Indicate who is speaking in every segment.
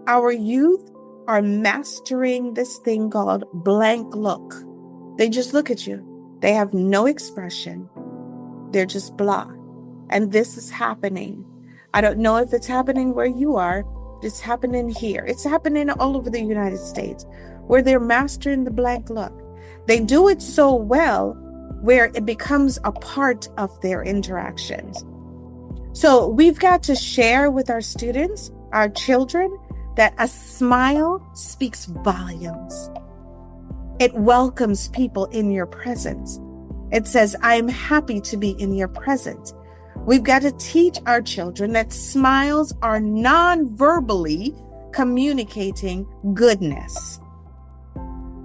Speaker 1: Our youth are mastering this thing called blank look. They just look at you. They have no expression. They're just blah. And this is happening. I don't know if it's happening where you are. It's happening here. It's happening all over the United States, where they're mastering the blank look. They do it so well where it becomes a part of their interactions. So we've got to share with our students, our children, that a smile speaks volumes. It welcomes people in your presence. It says, I'm happy to be in your presence. We've got to teach our children that smiles are non-verbally communicating goodness.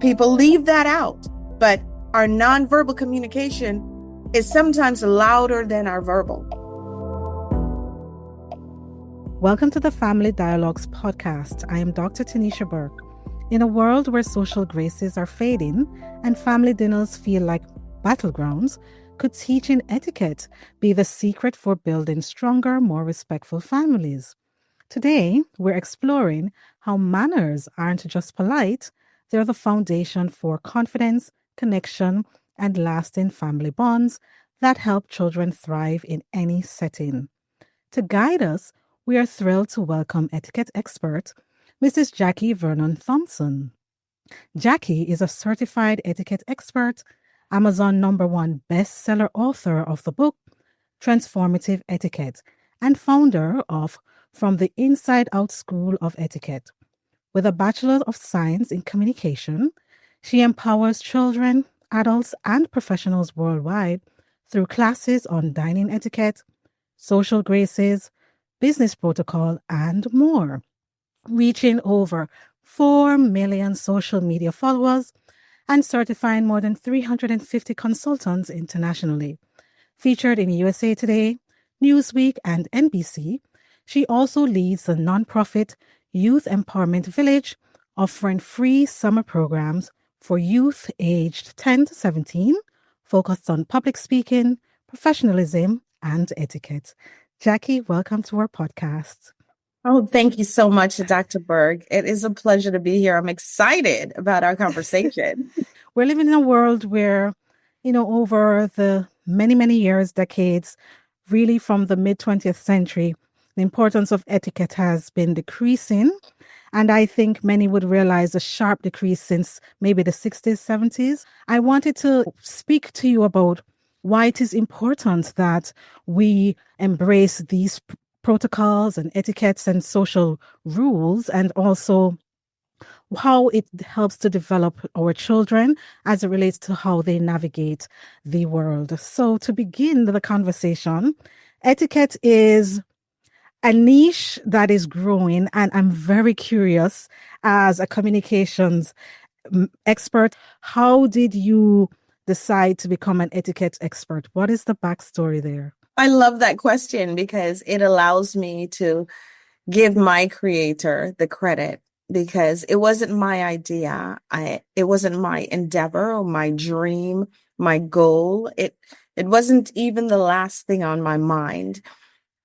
Speaker 1: People leave that out, but our non-verbal communication is sometimes louder than our verbal.
Speaker 2: Welcome to the Family Dialogues podcast. I am Dr. Taniesha Burke. In a world where social graces are fading and family dinners feel like battlegrounds, could teaching etiquette be the secret for building stronger, more respectful families? Today, we're exploring how manners aren't just polite, they're the foundation for confidence, connection, and lasting family bonds that help children thrive in any setting. To guide us, we are thrilled to welcome etiquette expert, Mrs. Jackie Vernon Thompson. Jackie is a certified etiquette expert, Amazon #1 bestseller author of the book Transformative Etiquette, and founder of From the Inside Out School of Etiquette. With a Bachelor of Science in Communication, she empowers children, adults, and professionals worldwide through classes on dining etiquette, social graces, business protocol, and more, reaching over 4 million social media followers and certifying more than 350 consultants internationally. Featured in USA Today, Newsweek, and NBC, she also leads the nonprofit Youth Empowerment Village, offering free summer programs for youth aged 10 to 17, focused on public speaking, professionalism, and etiquette. Jackie, welcome to our podcast.
Speaker 1: Oh, thank you so much, Dr. Berg. It is a pleasure to be here. I'm excited about our conversation.
Speaker 2: We're living in a world where, over the many years, decades, really from the mid-20th century, the importance of etiquette has been decreasing. And I think many would realize a sharp decrease since maybe the 60s, 70s. I wanted to speak to you about why it is important that we embrace these protocols and etiquettes and social rules, and also how it helps to develop our children as it relates to how they navigate the world. So to begin the conversation, etiquette is a niche that is growing, and I'm very curious as a communications expert, how did you decide to become an etiquette expert? What is the backstory there?
Speaker 1: I love that question because it allows me to give my creator the credit, because it wasn't my idea. It wasn't my endeavor or my dream, my goal. It wasn't even the last thing on my mind.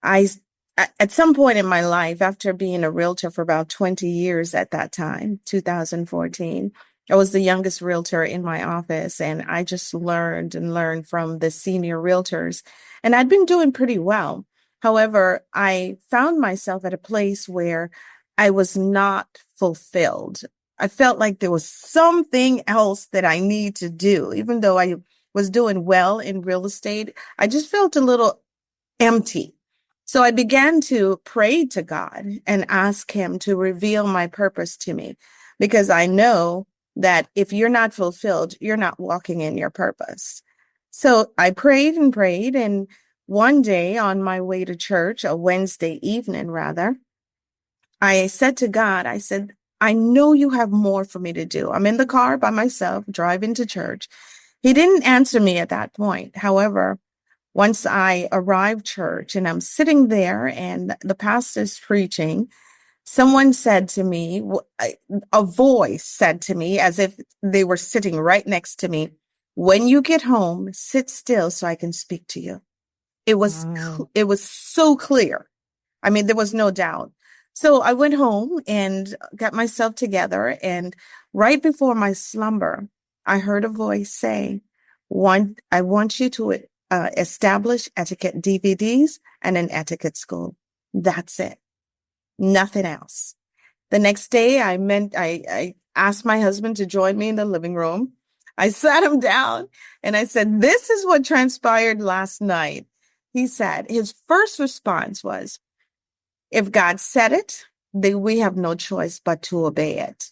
Speaker 1: At some point in my life, after being a realtor for about 20 years at that time, 2014, I was the youngest realtor in my office, and I just learned from the senior realtors, and I'd been doing pretty well. However, I found myself at a place where I was not fulfilled. I felt like there was something else that I need to do. Even though I was doing well in real estate, I just felt a little empty. So I began to pray to God and ask him to reveal my purpose to me, because I know that if you're not fulfilled, you're not walking in your purpose. So I prayed and prayed. And one day on my way to church, a Wednesday evening rather, I said to God, I said, I know you have more for me to do. I'm in the car by myself, driving to church. He didn't answer me at that point. However, once I arrived church and I'm sitting there and the pastor's preaching, someone said to me, a voice said to me, as if they were sitting right next to me, when you get home, sit still so I can speak to you. It was so clear. I mean, there was no doubt. So I went home and got myself together. And right before my slumber, I heard a voice say, I want you to establish etiquette DVDs and an etiquette school. That's it. Nothing else. The next day, I asked my husband to join me in the living room. I sat him down and I said, "This is what transpired last night." He said, his first response was, "If God said it, then we have no choice but to obey it."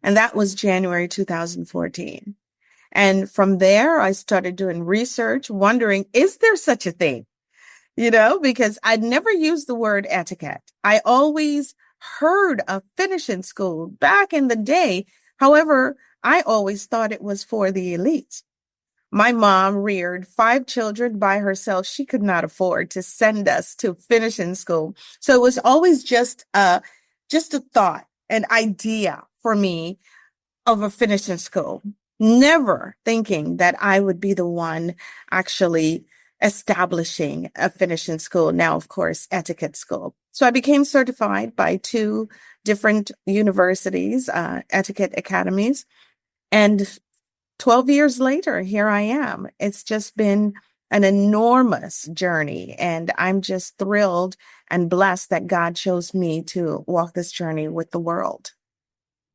Speaker 1: And that was January 2014. And from there, I started doing research, wondering, is there such a thing? Because I'd never used the word etiquette. I always heard of finishing school back in the day. However, I always thought it was for the elite. My mom reared 5 children by herself. She could not afford to send us to finishing school. So it was always just a thought, an idea for me of a finishing school, never thinking that I would be the one actually establishing a finishing school. Now, of course, etiquette school. So I became certified by 2 different universities, etiquette academies. And 12 years later, here I am. It's just been an enormous journey. And I'm just thrilled and blessed that God chose me to walk this journey with the world.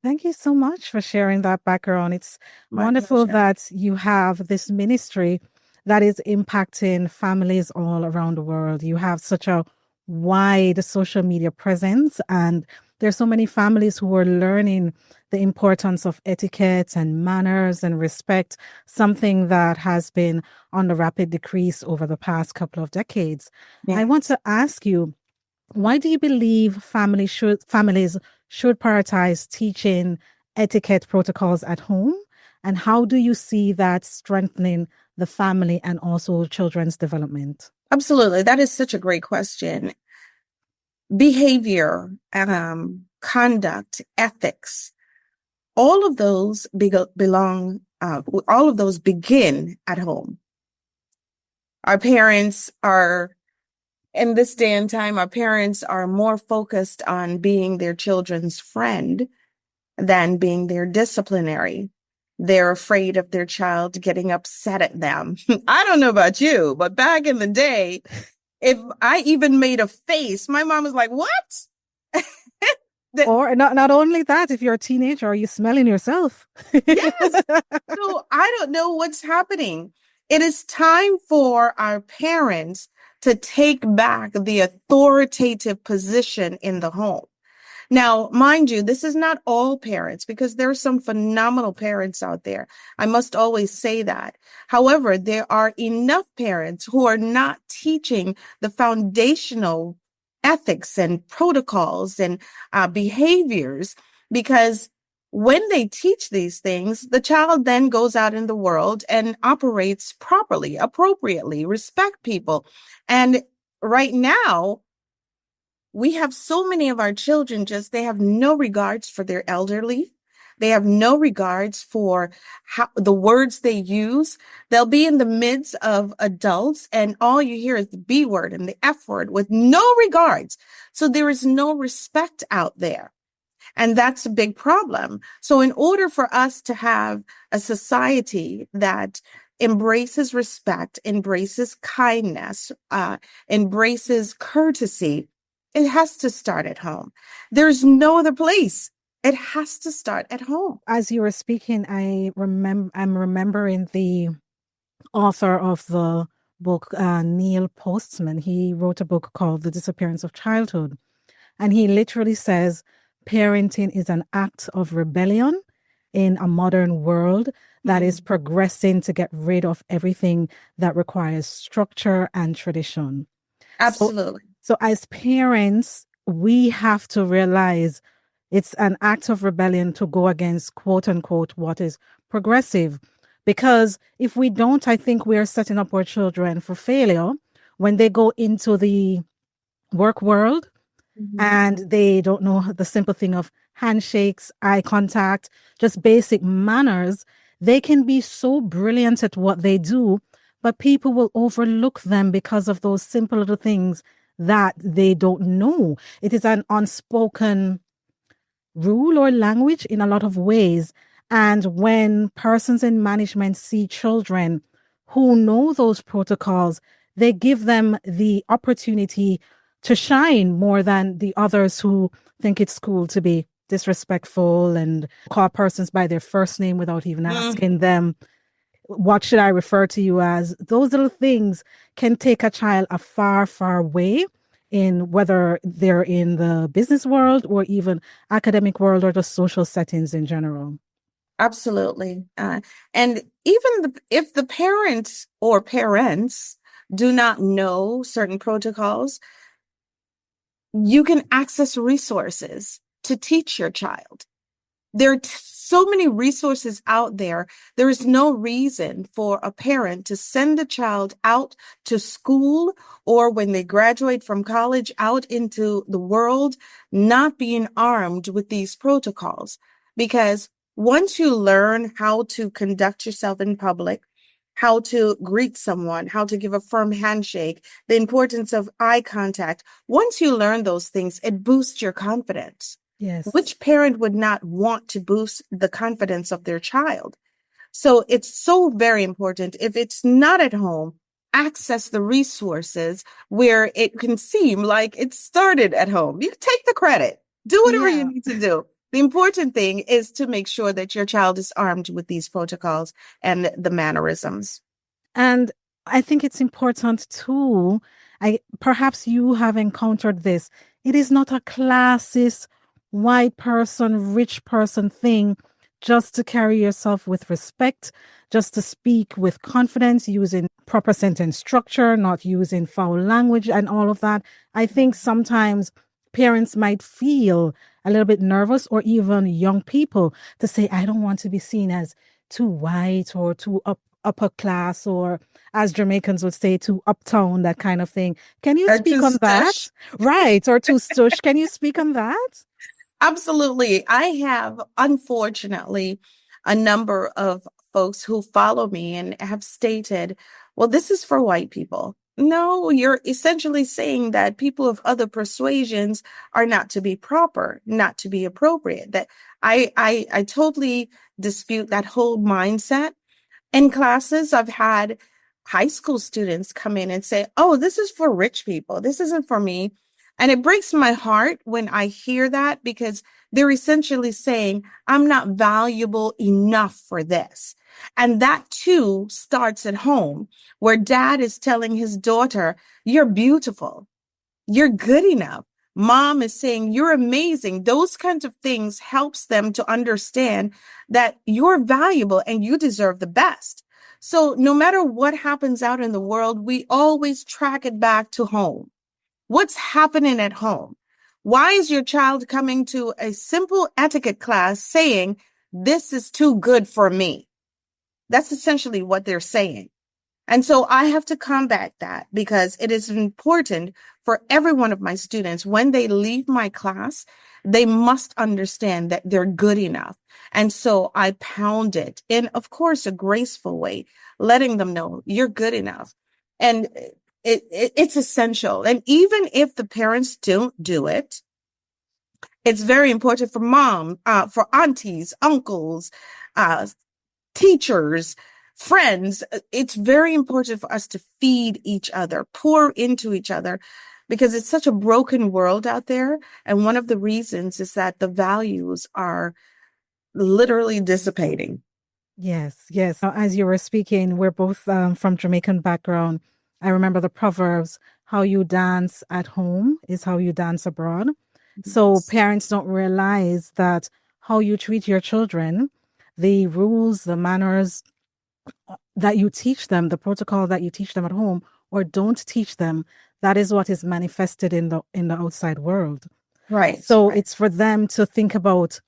Speaker 2: Thank you so much for sharing that background. It's
Speaker 1: My
Speaker 2: wonderful
Speaker 1: pleasure.
Speaker 2: that you have this ministry that is impacting families all around the world. You have such a wide social media presence, and there's so many families who are learning the importance of etiquette and manners and respect, something that has been on the rapid decrease over the past couple of decades. I want
Speaker 1: Yes.
Speaker 2: to ask you, why do you believe families should prioritize teaching etiquette protocols at home? And how do you see that strengthening the family and also children's development?
Speaker 1: Absolutely. That is such a great question. Behavior, conduct, ethics, all of those all of those begin at home. Our parents are, in this day and time, our parents are more focused on being their children's friend than being their disciplinary. They're afraid of their child getting upset at them. I don't know about you, but back in the day, if I even made a face, my mom was like, "What?" That,
Speaker 2: Or not only that, if you're a teenager, are you smelling yourself?
Speaker 1: yes. So I don't know what's happening. It is time for our parents to take back the authoritative position in the home. Now, mind you, this is not all parents because there are some phenomenal parents out there. I must always say that. However, there are enough parents who are not teaching the foundational ethics and protocols and behaviors, because when they teach these things, the child then goes out in the world and operates properly, appropriately, respect people. And right now, we have so many of our children they have no regards for their elderly. They have no regards for the words they use. They'll be in the midst of adults and all you hear is the B word and the F word with no regards. So there is no respect out there. And that's a big problem. So in order for us to have a society that embraces respect, embraces kindness, embraces courtesy, it has to start at home. There's no other place. It has to start at home.
Speaker 2: As you were speaking, I'm remembering the author of the book, Neil Postman. He wrote a book called The Disappearance of Childhood. And he literally says parenting is an act of rebellion in a modern world that is progressing to get rid of everything that requires structure and tradition. So,
Speaker 1: Absolutely.
Speaker 2: so as parents, we have to realize it's an act of rebellion to go against quote unquote what is progressive. Because if we don't, I think we are setting up our children for failure when they go into the work world
Speaker 1: Mhm.
Speaker 2: and they don't know the simple thing of handshakes, eye contact, just basic manners. They can be so brilliant at what they do, but people will overlook them because of those simple little things that they don't know. It is an unspoken rule or language in a lot of ways. And when persons in management see children who know those protocols, they give them the opportunity to shine more than the others who think it's cool to be disrespectful and call persons by their first name without even
Speaker 1: Mm,
Speaker 2: asking them, what should I refer to you as? Those little things can take a child a far, far way in whether they're in the business world or even academic world or the social settings in general.
Speaker 1: absolutely. And even if the parent or parents do not know certain protocols, you can access resources to teach your child. There are so many resources out there. There is no reason for a parent to send a child out to school or when they graduate from college out into the world, not being armed with these protocols. Because once you learn how to conduct yourself in public, how to greet someone, how to give a firm handshake, the importance of eye contact, once you learn those things, it boosts your confidence.
Speaker 2: Yes.
Speaker 1: Which parent would not want to boost the confidence of their child? So it's so very important. If it's not at home, access the resources where it can seem like it started at home. You take the credit, do whatever you
Speaker 2: Yeah.
Speaker 1: need to do. The important thing is to make sure that your child is armed with these protocols and the mannerisms.
Speaker 2: And I think it's important too. I perhaps you have encountered this. It is not a classist white person, rich person thing just to carry yourself with respect, just to speak with confidence, using proper sentence structure, not using foul language and all of that. I think sometimes parents might feel a little bit nervous, or even young people, to say, I don't want to be seen as too white or too upper class, or as Jamaicans would say, too uptown, that kind of thing. Can you
Speaker 1: Or
Speaker 2: speak
Speaker 1: to
Speaker 2: on
Speaker 1: stush.
Speaker 2: that? Right. Or too stush. Can you speak on that?
Speaker 1: Absolutely. I have, unfortunately, a number of folks who follow me and have stated, well, this is for white people. No, you're essentially saying that people of other persuasions are not to be proper, not to be appropriate. That I totally dispute that whole mindset. In classes, I've had high school students come in and say, oh, this is for rich people. This isn't for me. And it breaks my heart when I hear that because they're essentially saying, I'm not valuable enough for this. And that too starts at home, where dad is telling his daughter, you're beautiful. You're good enough. Mom is saying you're amazing. Those kinds of things helps them to understand that you're valuable and you deserve the best. So no matter what happens out in the world, we always track it back to home. What's happening at home? Why is your child coming to a simple etiquette class saying, this is too good for me? That's essentially what they're saying. And so I have to combat that because it is important for every one of my students when they leave my class, they must understand that they're good enough. And so I pound it in, of course, a graceful way, letting them know you're good enough. And it's essential. And even if the parents don't do it, it's very important for mom, for aunties, uncles, uh, teachers, friends. It's very important for us to feed each other, pour into each other, because it's such a broken world out there. And one of the reasons is that the values are literally dissipating.
Speaker 2: Yes, yes. Now, as you were speaking, we're both from Jamaican background. I remember the proverbs, how you dance at home is how you dance abroad. So
Speaker 1: Yes.
Speaker 2: parents don't realize that how you treat your children, the rules, the manners that you teach them, the protocol that you teach them at home or don't teach them, that is what is manifested in the outside world.
Speaker 1: Right,
Speaker 2: So
Speaker 1: right,
Speaker 2: it's for them to think about,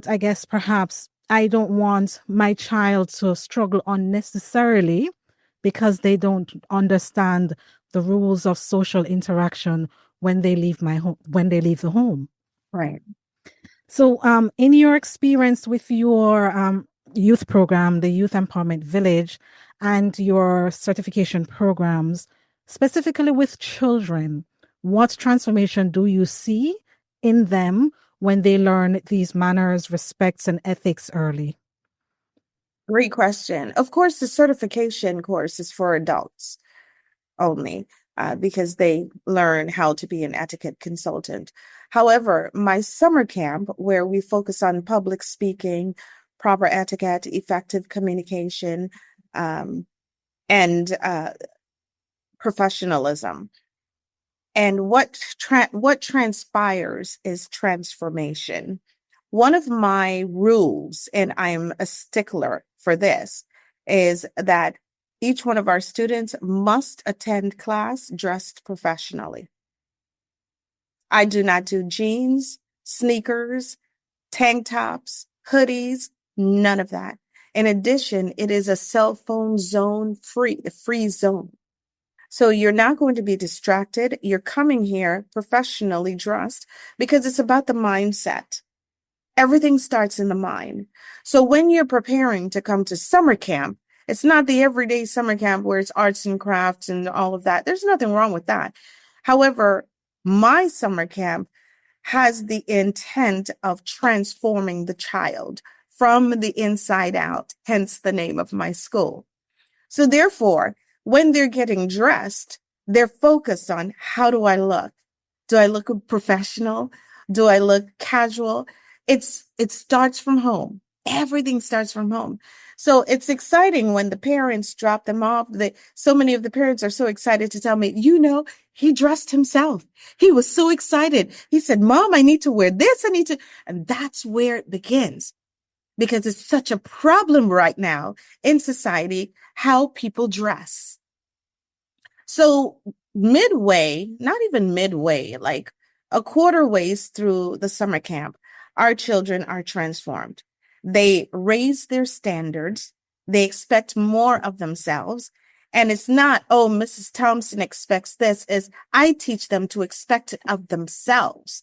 Speaker 2: I guess, perhaps I don't want my child to struggle unnecessarily because they don't understand the rules of social interaction when they leave my home, when they leave the home.
Speaker 1: right.
Speaker 2: So, in your experience with your youth program, the Youth Empowerment Village, and your certification programs, Specifically with children, what transformation do you see in them when they learn these manners, respects, and ethics early?
Speaker 1: Great question. Of course, the certification course is for adults only, because they learn how to be an etiquette consultant. However, my summer camp, where we focus on public speaking, proper etiquette, effective communication, and professionalism. And what transpires is transformation. One of my rules, and I'm a stickler for this, is that each one of our students must attend class dressed professionally. I do not do jeans, sneakers, tank tops, hoodies, none of that. In addition, it is a cell phone zone free zone. So you're not going to be distracted. You're coming here professionally dressed because it's about the mindset. Everything starts in the mind. So when you're preparing to come to summer camp, it's not the everyday summer camp where it's arts and crafts and all of that. There's nothing wrong with that. However, my summer camp has the intent of transforming the child from the inside out, hence the name of my school. So therefore, when they're getting dressed, they're focused on, how do I look? Do I look professional? Do I look casual? It starts from home. Everything starts from home. So it's exciting when the parents drop them off. So many of the parents are so excited to tell me, he dressed himself. He was so excited. He said, Mom, I need to wear this. And that's where it begins, because it's such a problem right now in society, how people dress. So midway, not even midway, like a quarter ways through the summer camp, our children are transformed. They raise their standards. They expect more of themselves. And it's not, oh, Mrs. Thompson expects this, is I teach them to expect it of themselves.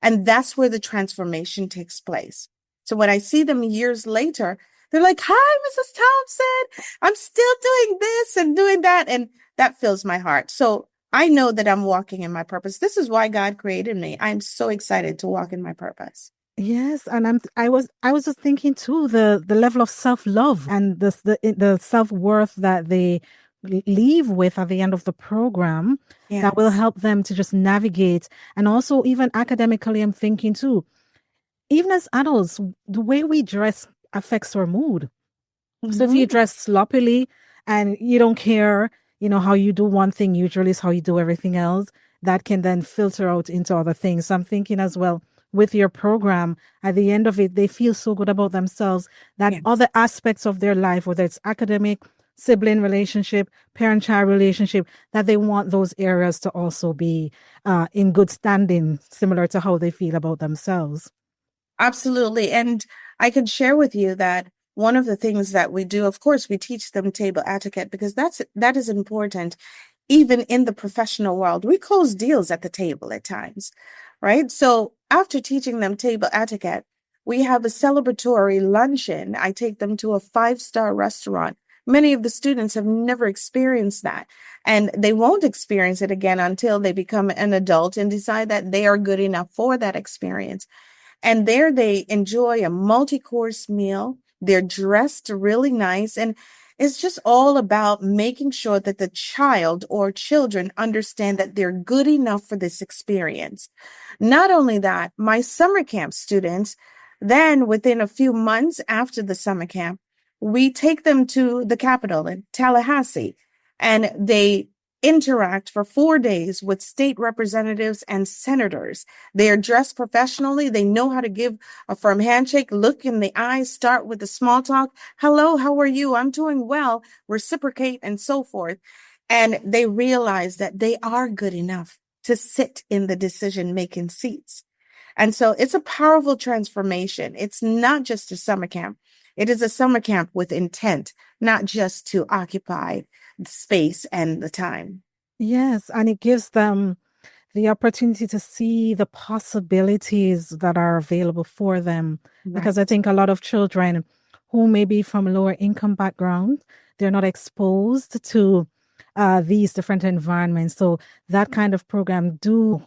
Speaker 1: And that's where the transformation takes place. So when I see them years later, they're like, hi, Mrs. Thompson, I'm still doing this and doing that. And that fills my heart. So I know that I'm walking in my purpose. This is why God created me. I'm so excited to walk in my purpose.
Speaker 2: Yes, and I was just thinking too, the level of self-love and the self-worth that they leave with at the end of the program that will
Speaker 1: Yes.
Speaker 2: help them to just navigate. And also even academically, I'm thinking too, even as adults, the way we dress affects our mood. So if you
Speaker 1: Mm-hmm.
Speaker 2: dress sloppily and you don't care, how you do one thing usually is how you do everything else, that can then filter out into other things. So I'm thinking as well with your program, at the end of it, they feel so good about themselves that
Speaker 1: Yes.
Speaker 2: other aspects of their life, whether it's academic, sibling relationship, parent-child relationship, that they want those areas to also be in good standing, similar to how they feel about themselves.
Speaker 1: Absolutely. And I can share with you that one of the things that we do, of course, we teach them table etiquette because that is important. Even in the professional world, we close deals at the table at times, right? So after teaching them table etiquette, we have a celebratory luncheon. I take them to a five-star restaurant. Many of the students have never experienced that, and they won't experience it again until they become an adult and decide that they are good enough for that experience. And there they enjoy a multi-course meal. They're dressed really nice. And it's just all about making sure that the child or children understand that they're good enough for this experience. Not only that, my summer camp students, then within a few months after the summer camp, we take them to the capital in Tallahassee, and they interact for 4 days with state representatives and senators. They are dressed professionally. They know how to give a firm handshake, look in the eyes, start with the small talk. Hello, how are you? I'm doing well. Reciprocate and so forth. And they realize that they are good enough to sit in the decision-making seats. And so it's a powerful transformation. It's not just a summer camp. It is a summer camp with intent, not just to occupy the space and the time.
Speaker 2: Yes, and it gives them the opportunity to see the possibilities that are available for them. Because I
Speaker 1: Right.
Speaker 2: think a lot of children who may be from lower income background, they're not exposed to these different environments. So that kind of program do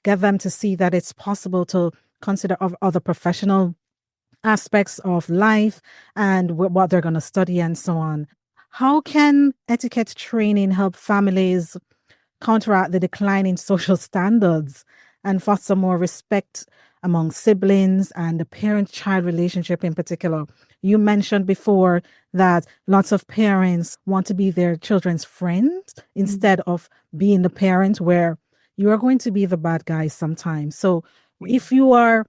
Speaker 2: get them to see that it's possible to consider of other professional aspects of life and what they're going to study and so on. How can etiquette training help families counteract the decline in social standards and foster more respect among siblings and the parent-child relationship in particular? You mentioned before that lots of parents want to be their children's friends instead of being the parent where you are going to be the bad guy sometimes. So if you are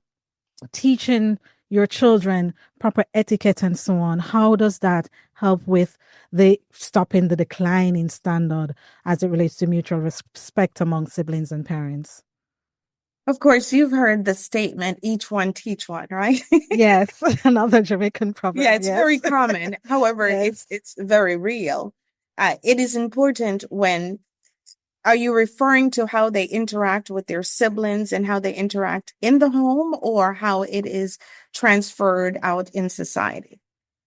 Speaker 2: teaching your children proper etiquette and so on, how does that help with the stopping the decline in standard as it relates to mutual respect among siblings and parents?
Speaker 1: Of course, you've heard the statement, each one teach one, right?
Speaker 2: Yes, another Jamaican
Speaker 1: Yeah,
Speaker 2: proverb.
Speaker 1: it's very
Speaker 2: Yes,
Speaker 1: common. However,
Speaker 2: yes.
Speaker 1: it's very real. It is important when are you referring to how they interact with their siblings and how they interact in the home or how it is transferred out in society?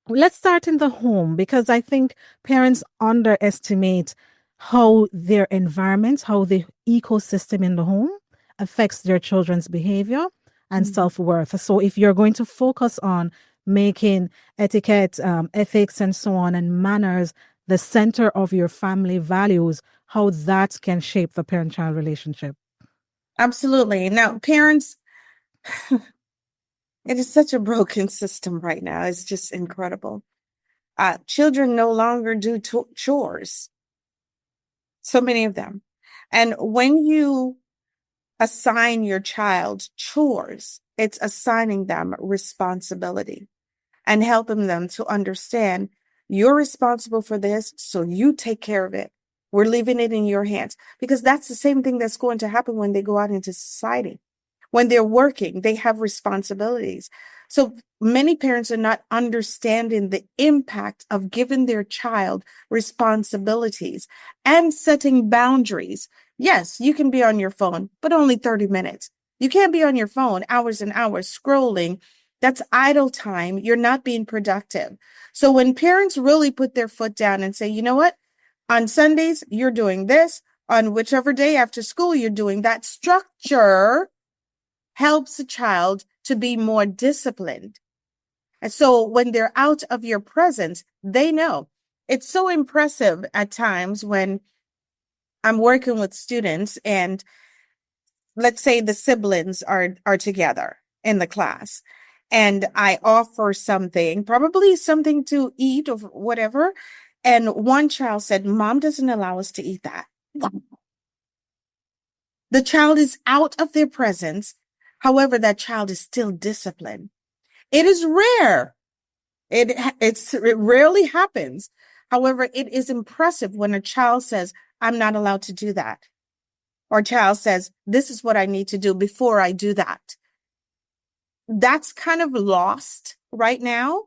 Speaker 2: Let's start in the home because I think parents underestimate how their environment, how the ecosystem in the home affects their children's behavior and
Speaker 1: Mhm.
Speaker 2: self-worth. So if you're going to focus on making etiquette, ethics, and so on, and manners the center of your family values, how that can shape the parent-child relationship.
Speaker 1: Absolutely. Now, parents, it is such a broken system right now. It's just incredible. Children no longer do chores, so many of them. And when you assign your child chores, it's assigning them responsibility and helping them to understand you're responsible for this, so you take care of it. We're leaving it in your hands because that's the same thing that's going to happen when they go out into society. When they're working, they have responsibilities. So many parents are not understanding the impact of giving their child responsibilities and setting boundaries. Yes, you can be on your phone, but only 30 minutes. You can't be on your phone hours and hours scrolling. That's idle time. You're not being productive. So when parents really put their foot down and say, you know what? On Sundays, you're doing this. On whichever day after school, you're doing that. Structure helps a child to be more disciplined. And so when they're out of your presence, they know. It's so impressive at times when I'm working with students and let's say the siblings are together in the class and I offer something, probably something to eat or whatever. And one child said, Mom doesn't allow us to eat that. The child is out of their presence. However, that child is still disciplined. It is rare. It rarely happens. However, it is impressive when a child says, I'm not allowed to do that. Or child says, this is what I need to do before I do that. That's kind of lost right now.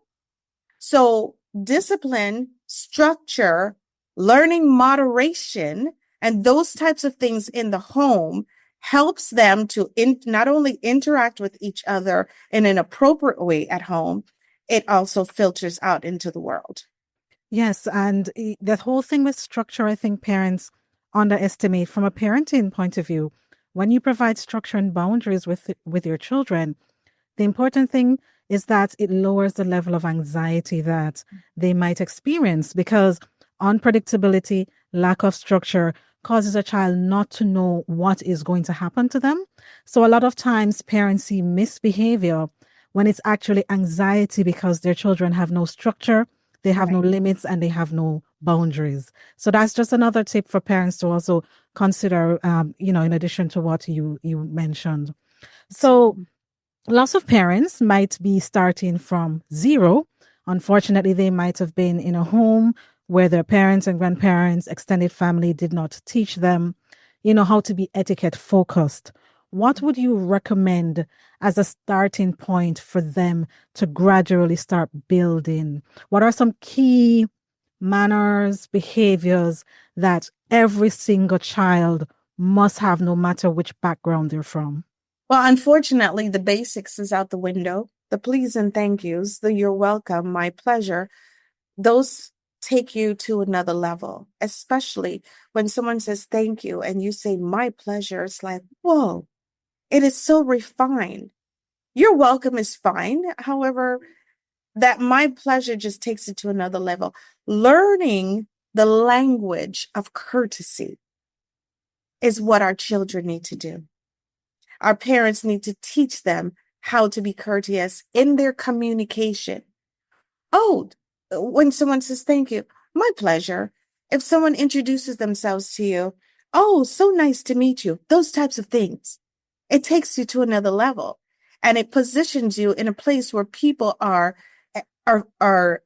Speaker 1: So discipline, structure, learning moderation, and those types of things in the home helps them to not only interact with each other in an appropriate way at home, it also filters out into the world.
Speaker 2: Yes, and the whole thing with structure, I think parents underestimate from a parenting point of view. When you provide structure and boundaries with your children, the important thing is that it lowers the level of anxiety that they might experience because unpredictability, lack of structure causes a child not to know what is going to happen to them. So a lot of times parents see misbehavior when it's actually anxiety because their children have no structure, they have no
Speaker 1: Right.
Speaker 2: limits, and they have no boundaries. So that's just another tip for parents to also consider, in addition to what you mentioned. So lots of parents might be starting from zero. Unfortunately, they might have been in a home where their parents and grandparents, extended family did not teach them, how to be etiquette focused. What would you recommend as a starting point for them to gradually start building? What are some key manners, behaviors that every single child must have, no matter which background they're from?
Speaker 1: Well, unfortunately, the basics is out the window. The please and thank yous, the you're welcome, my pleasure. Those take you to another level, especially when someone says thank you and you say, my pleasure. It's like, whoa, it is so refined. Your welcome is fine. However, that my pleasure just takes it to another level. Learning the language of courtesy is what our children need to do. Our parents need to teach them how to be courteous in their communication. Oh, when someone says thank you, my pleasure. If someone introduces themselves to you, oh, so nice to meet you. Those types of things. It takes you to another level, and it positions you in a place where people are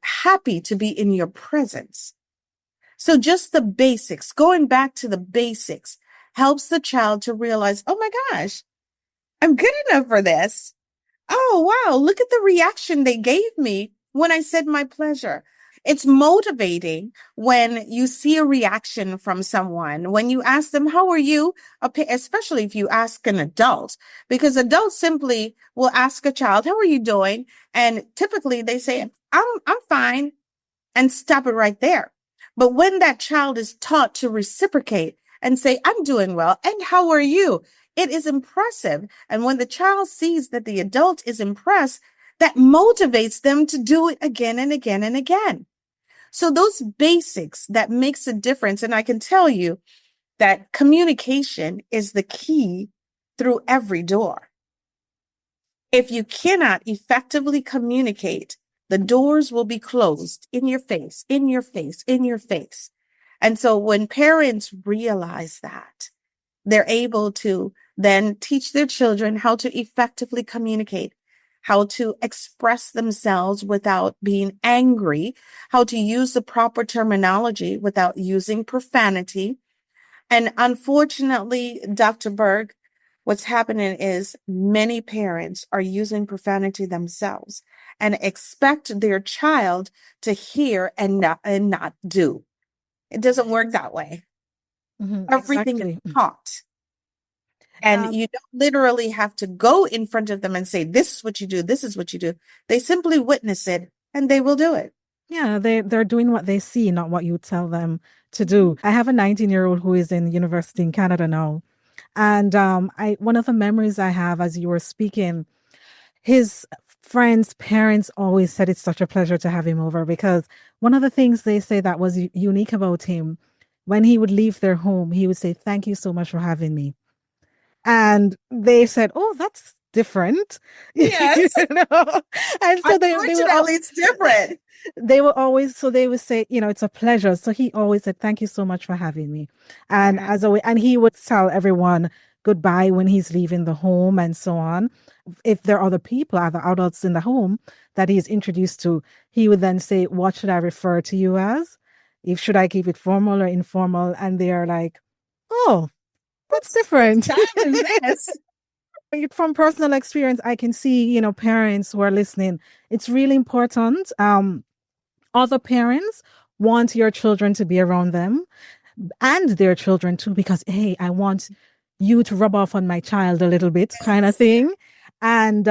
Speaker 1: happy to be in your presence. So just the basics, going back to the basics, helps the child to realize, oh my gosh, I'm good enough for this. Oh, wow. Look at the reaction they gave me when I said my pleasure. It's motivating when you see a reaction from someone, when you ask them, how are you? Especially if you ask an adult, because adults simply will ask a child, how are you doing? And typically they say, I'm fine, and stop it right there. But when that child is taught to reciprocate and say, I'm doing well, and how are you? It is impressive. And when the child sees that the adult is impressed, that motivates them to do it again and again and again. So those basics that makes a difference. And I can tell you that communication is the key through every door. If you cannot effectively communicate, the doors will be closed in your face, in your face, in your face. And so when parents realize that, they're able to then teach their children how to effectively communicate, how to express themselves without being angry, how to use the proper terminology without using profanity. And unfortunately, Dr. Burke, what's happening is many parents are using profanity themselves and expect their child to hear and not do. It doesn't work that way. Everything is
Speaker 2: Exactly.
Speaker 1: taught. And
Speaker 2: Um,
Speaker 1: you don't literally have to go in front of them and say, this is what you do, this is what you do. They simply witness it and they will do it.
Speaker 2: yeah, they're doing what they see, not what you tell them to do. I have a 19-year-old who is in university in Canada now. And I one of the memories I have as you were speaking, his friends' parents always said it's such a pleasure to have him over because one of the things they say that was unique about him, when he would leave their home, he would say, "Thank you so much for having me." And they said, "Oh, that's different," you
Speaker 1: Yes.
Speaker 2: know. And so they were all
Speaker 1: Unfortunately, it's different.
Speaker 2: they were always so they would say, it's a pleasure. So he always said, "Thank you so much for having me." And
Speaker 1: Yeah.
Speaker 2: as always, and he would tell everyone goodbye when he's leaving the home and so on. If there are other people, other adults in the home that he's introduced to, he would then say, "What should I refer to you as? If should I keep it formal or informal?" And they are like, "Oh, that's
Speaker 1: Whose
Speaker 2: different."
Speaker 1: time is this?
Speaker 2: From personal experience, I can see, parents who are listening, it's really important. Other parents want your children to be around them and their children too, because hey, I want you to rub off on my child a little bit, kind of thing. And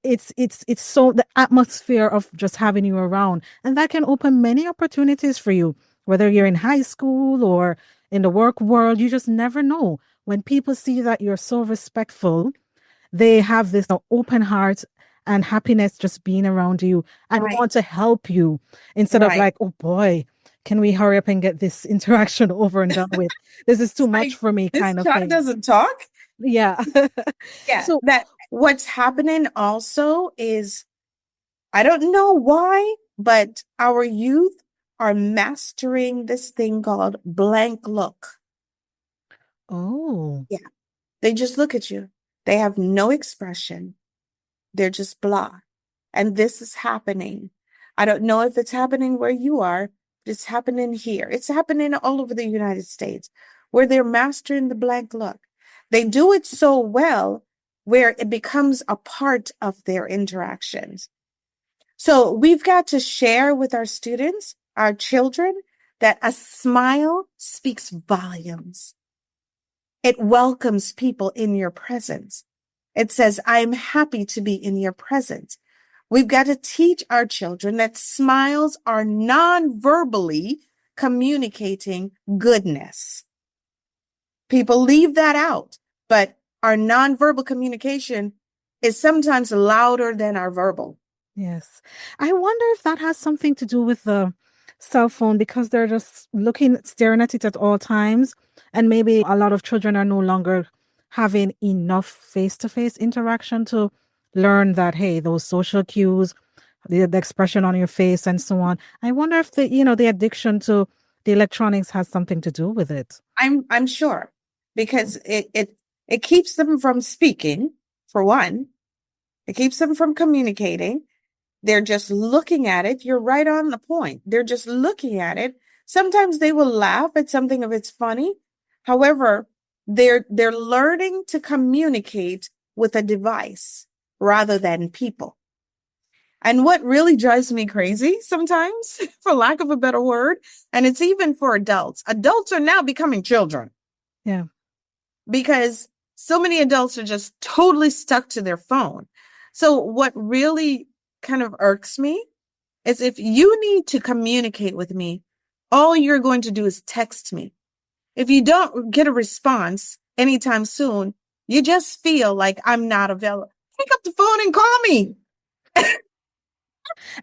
Speaker 2: it's so the atmosphere of just having you around, and that can open many opportunities for you, whether you're in high school or in the work world. You just never know. When people see that you're so respectful, they have this open heart and happiness just being around you and
Speaker 1: Right,
Speaker 2: want to help you instead of
Speaker 1: right.
Speaker 2: like, oh boy, can we hurry up and get this interaction over and done with? This is too
Speaker 1: It's
Speaker 2: much
Speaker 1: like
Speaker 2: for me,
Speaker 1: this
Speaker 2: kind of
Speaker 1: child
Speaker 2: thing.
Speaker 1: doesn't talk.
Speaker 2: Yeah.
Speaker 1: Yeah,
Speaker 2: So,
Speaker 1: that what's happening also is I don't know why, but our youth are mastering this thing called blank look.
Speaker 2: oh,
Speaker 1: Yeah, they just look at you. They have no expression. They're just blah. And this is happening. I don't know if it's happening where you are, but it's happening here. It's happening all over the United States where they're mastering the blank look. They do it so well where it becomes a part of their interactions. So we've got to share with our students, our children, that a smile speaks volumes. It welcomes people in your presence. It says, I'm happy to be in your presence. We've got to teach our children that smiles are non-verbally communicating goodness. People leave that out, but our nonverbal communication is sometimes louder than our verbal.
Speaker 2: Yes. I wonder if that has something to do with the cell phone because they're just looking, staring at it at all times. And maybe a lot of children are no longer having enough face-to-face interaction to learn that, hey, those social cues, the expression on your face and so on. I wonder if the addiction to the electronics has something to do with it.
Speaker 1: I'm sure because it keeps them from speaking, for one. It keeps them from communicating. They're just looking at it. You're right on the point. They're just looking at it. Sometimes they will laugh at something if it's funny. However, they're learning to communicate with a device rather than people. And what really drives me crazy sometimes, for lack of a better word, and it's even for adults, adults are now becoming children.
Speaker 2: Yeah.
Speaker 1: Because so many adults are just totally stuck to their phone. So what really kind of irks me is if you need to communicate with me, all you're going to do is text me. If you don't get a response anytime soon, you just feel like I'm not available. Pick up the phone and call me.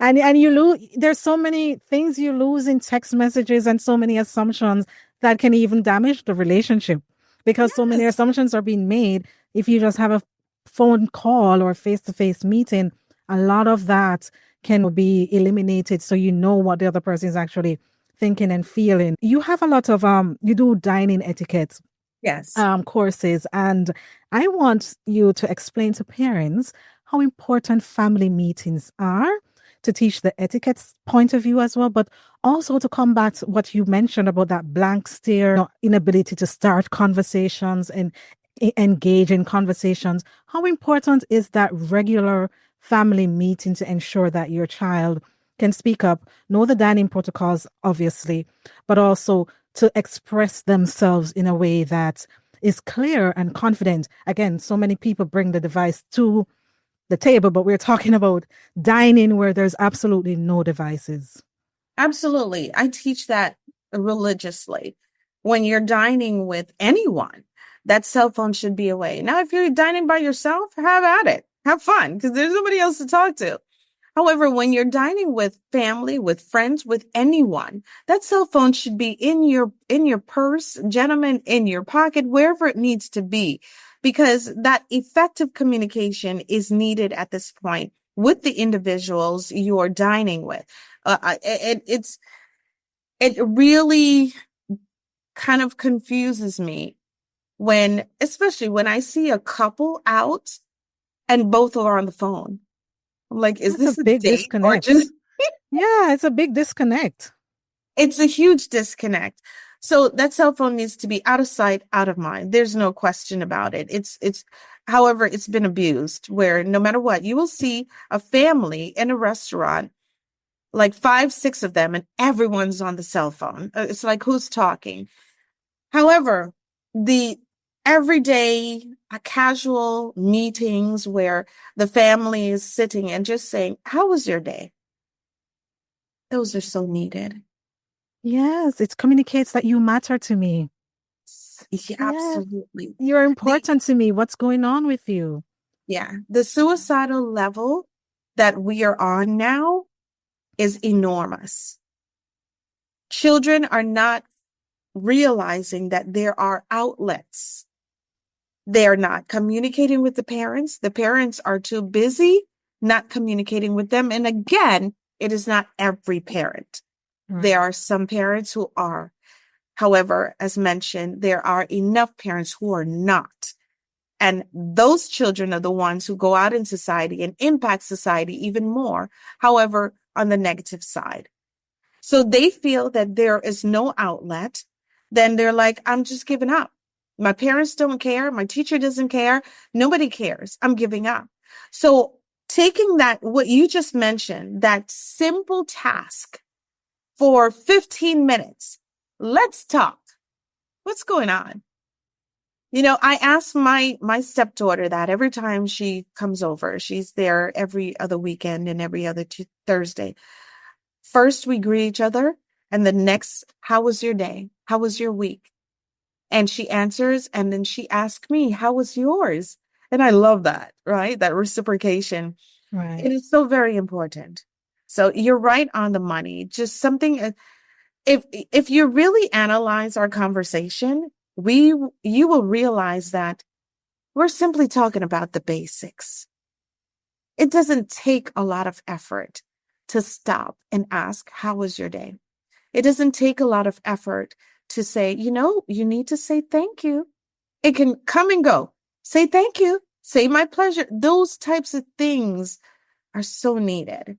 Speaker 2: And you lose, there's so many things you lose in text messages and so many assumptions that can even damage the relationship because so many
Speaker 1: Yes.
Speaker 2: assumptions are being made. If you just have a phone call or face-to-face meeting, a lot of that can be eliminated so you know what the other person is actually thinking and feeling. You have a lot of you do dining etiquette
Speaker 1: Yes.
Speaker 2: courses. And I want you to explain to parents how important family meetings are to teach the etiquette point of view as well, but also to combat what you mentioned about that blank stare, inability to start conversations and engage in conversations. How important is that regular family meeting to ensure that your child can speak up, know the dining protocols, obviously, but also to express themselves in a way that is clear and confident. Again, so many people bring the device to the table, but we're talking about dining where there's absolutely no devices.
Speaker 1: Absolutely. I teach that religiously. When you're dining with anyone, that cell phone should be away. Now, if you're dining by yourself, have at it. Have fun because there's nobody else to talk to. However, when you're dining with family, with friends, with anyone, that cell phone should be in your purse, gentlemen, in your pocket, wherever it needs to be, because that effective communication is needed at this point with the individuals you are dining with. It really kind of confuses me especially when I see a couple out and both are on the phone. I'm like, is
Speaker 2: That's a
Speaker 1: this a
Speaker 2: big
Speaker 1: date or
Speaker 2: disconnect.
Speaker 1: just
Speaker 2: Yeah, it's a big disconnect.
Speaker 1: it's a huge disconnect. So that cell phone needs to be out of sight, out of mind. There's no question about it. However, it's been abused where no matter what, you will see a family in a restaurant, like five, six of them, and everyone's on the cell phone. It's like, who's talking? However, the everyday casual meetings where the family is sitting and just saying, how was your day? Those are so needed.
Speaker 2: Yes, it communicates that you matter to me.
Speaker 1: Yeah,
Speaker 2: Yeah,
Speaker 1: absolutely.
Speaker 2: you're
Speaker 1: The
Speaker 2: important to me. What's going on with you?
Speaker 1: yeah, the suicidal level that we are on now is enormous. Children are not realizing that there are outlets. They are not communicating with the parents. The parents are too busy not communicating with them. And again, it is not every parent. There
Speaker 2: Right.
Speaker 1: are some parents who are. However, as mentioned, there are enough parents who are not. And those children are the ones who go out in society and impact society even more. However, on the negative side. So they feel that there is no outlet. Then they're like, I'm just giving up. My parents don't care. My teacher doesn't care. Nobody cares. I'm giving up. So taking that, what you just mentioned, that simple task for 15 minutes, let's talk. What's going on? I ask my stepdaughter that every time she comes over. She's there every other weekend and every other Thursday. First, we greet each other, and the next, how was your day? How was your week? And she answers, and then she asks me, how was yours? And I love that, right? That reciprocation.
Speaker 2: Right.
Speaker 1: It is so very important. So you're right on the money. Just something, if you really analyze our conversation, you will realize that we're simply talking about the basics. It doesn't take a lot of effort to stop and ask, how was your day? It doesn't take a lot of effort to say, you need to say thank you. It can come and go. Say thank you. Say my pleasure. Those types of things are so needed.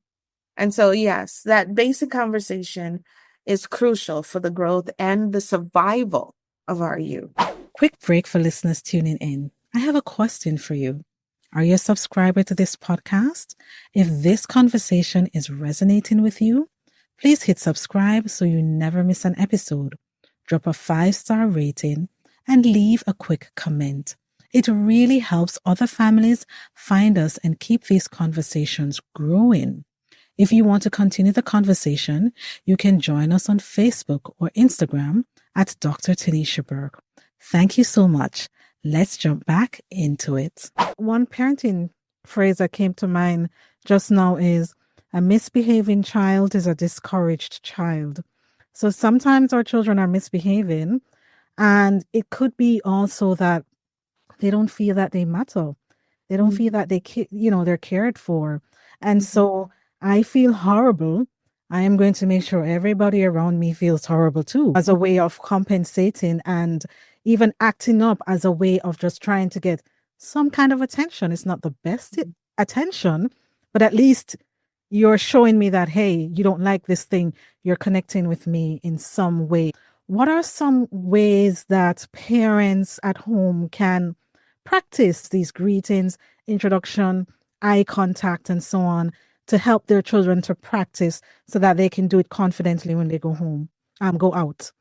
Speaker 1: And so, yes, that basic conversation is crucial for the growth and the survival of our youth.
Speaker 2: Quick break for listeners tuning in. I have a question for you. Are you a subscriber to this podcast? If this conversation is resonating with you, please hit subscribe so you never miss an episode. Drop a 5-star rating and leave a quick comment. It really helps other families find us and keep these conversations growing. If you want to continue the conversation, you can join us on Facebook or Instagram at Dr. Taniesha Burke. Thank you so much. Let's jump back into it. One parenting phrase that came to mind just now is a misbehaving child is a discouraged child. So sometimes our children are misbehaving, and it could be also that they don't feel that they matter. They don't feel that they're cared for. And so I feel horrible. I am going to make sure everybody around me feels horrible too, as a way of compensating and even acting up as a way of just trying to get some kind of attention. It's not the best attention, but at least you're showing me that, hey, you don't like this thing. You're connecting with me in some way. What are some ways that parents at home can practice these greetings, introduction, eye contact, and so on to help their children to practice so that they can do it confidently when they go out?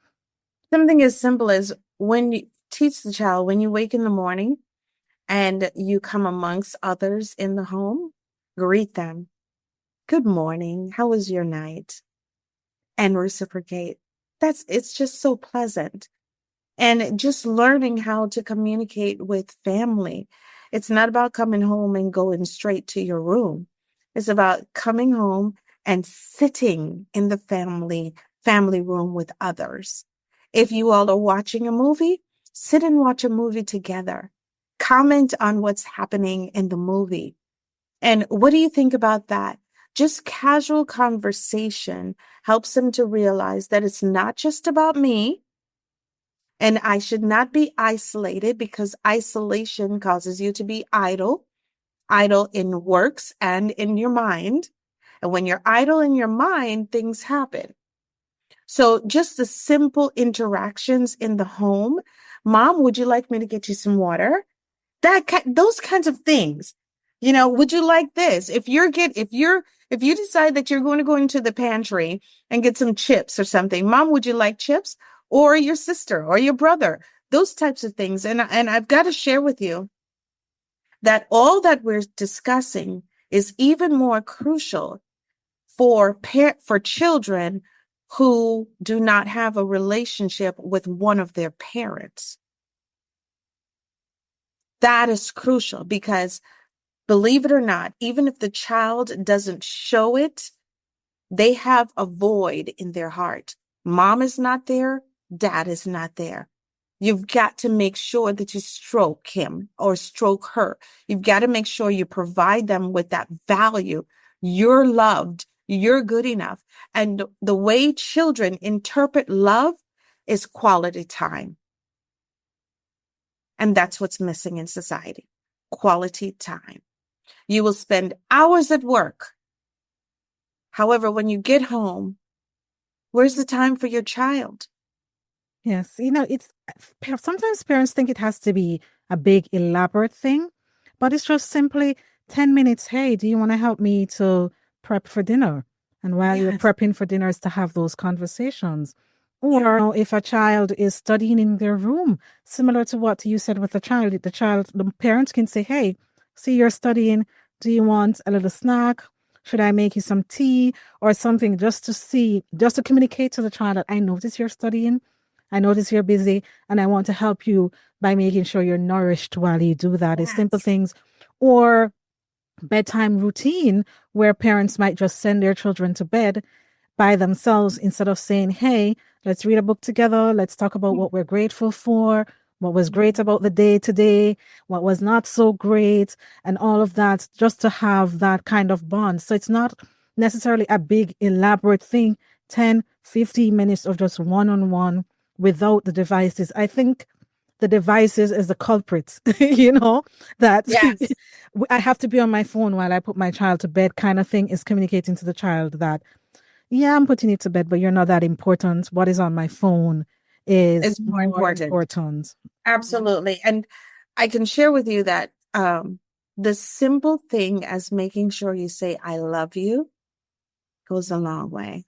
Speaker 1: Something as simple as when you teach the child, when you wake in the morning and you come amongst others in the home, greet them. Good morning. How was your night? And reciprocate. It's just so pleasant. And just learning how to communicate with family. It's not about coming home and going straight to your room. It's about coming home and sitting in the family room with others. If you all are watching a movie, sit and watch a movie together. Comment on what's happening in the movie. And what do you think about that? Just casual conversation helps them to realize that it's not just about me, and I should not be isolated, because isolation causes you to be idle in works and in your mind. And when you're idle in your mind, things happen. So just the simple interactions in the home. Mom, would you like me to get you some water? Those kinds of things. Would you like this? If you decide that you're going to go into the pantry and get some chips or something, Mom, would you like chips? Or your sister or your brother, those types of things. And I've got to share with you that all that we're discussing is even more crucial for children who do not have a relationship with one of their parents. That is crucial because, believe it or not, even if the child doesn't show it, they have a void in their heart. Mom is not there. Dad is not there. You've got to make sure that you stroke him or stroke her. You've got to make sure you provide them with that value. You're loved. You're good enough. And the way children interpret love is quality time. And that's what's missing in society. Quality time. You will spend hours at work. However, when you get home, where's the time for your child?
Speaker 2: Yes, it's sometimes parents think it has to be a big, elaborate thing, but it's just simply 10 minutes. Hey, do you want to help me to prep for dinner? And while you're
Speaker 1: Yes.
Speaker 2: prepping for dinner is to have those conversations. Or if a child is studying in their room, similar to what you said with the parents can say, hey, see, you're studying. Do you want a little snack? Should I make you some tea or something just to communicate to the child that I notice you're studying. I notice you're busy and I want to help you by making sure you're nourished while you do that. It's simple
Speaker 1: Yes.
Speaker 2: things. Or bedtime routine where parents might just send their children to bed by themselves instead of saying, hey, let's read a book together. Let's talk about what we're grateful for, what was great about the day today, what was not so great, and all of that, just to have that kind of bond. So it's not necessarily a big, elaborate thing, 10, 15 minutes of just one on one without the devices. I think the devices is the culprits, that
Speaker 1: Yes.
Speaker 2: I have to be on my phone while I put my child to bed kind of thing is communicating to the child that yeah, I'm putting it to bed, but you're not that important. What is on my phone is
Speaker 1: It's more
Speaker 2: more
Speaker 1: important.
Speaker 2: important.
Speaker 1: Absolutely. And I can share with you that the simple thing as making sure you say, I love you goes a long way.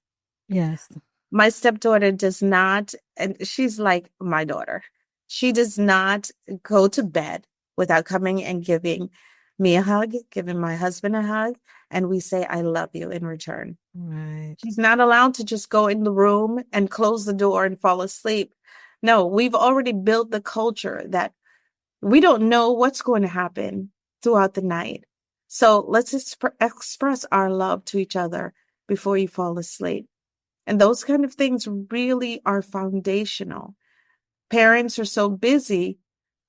Speaker 2: Yes.
Speaker 1: My stepdaughter does not, and she's like my daughter, she does not go to bed without coming and giving me a hug, giving my husband a hug, and we say, I love you in return.
Speaker 2: Right.
Speaker 1: She's not allowed to just go in the room and close the door and fall asleep. No, we've already built the culture that we don't know what's going to happen throughout the night. So let's express our love to each other before you fall asleep. And those kind of things really are foundational. Parents are so busy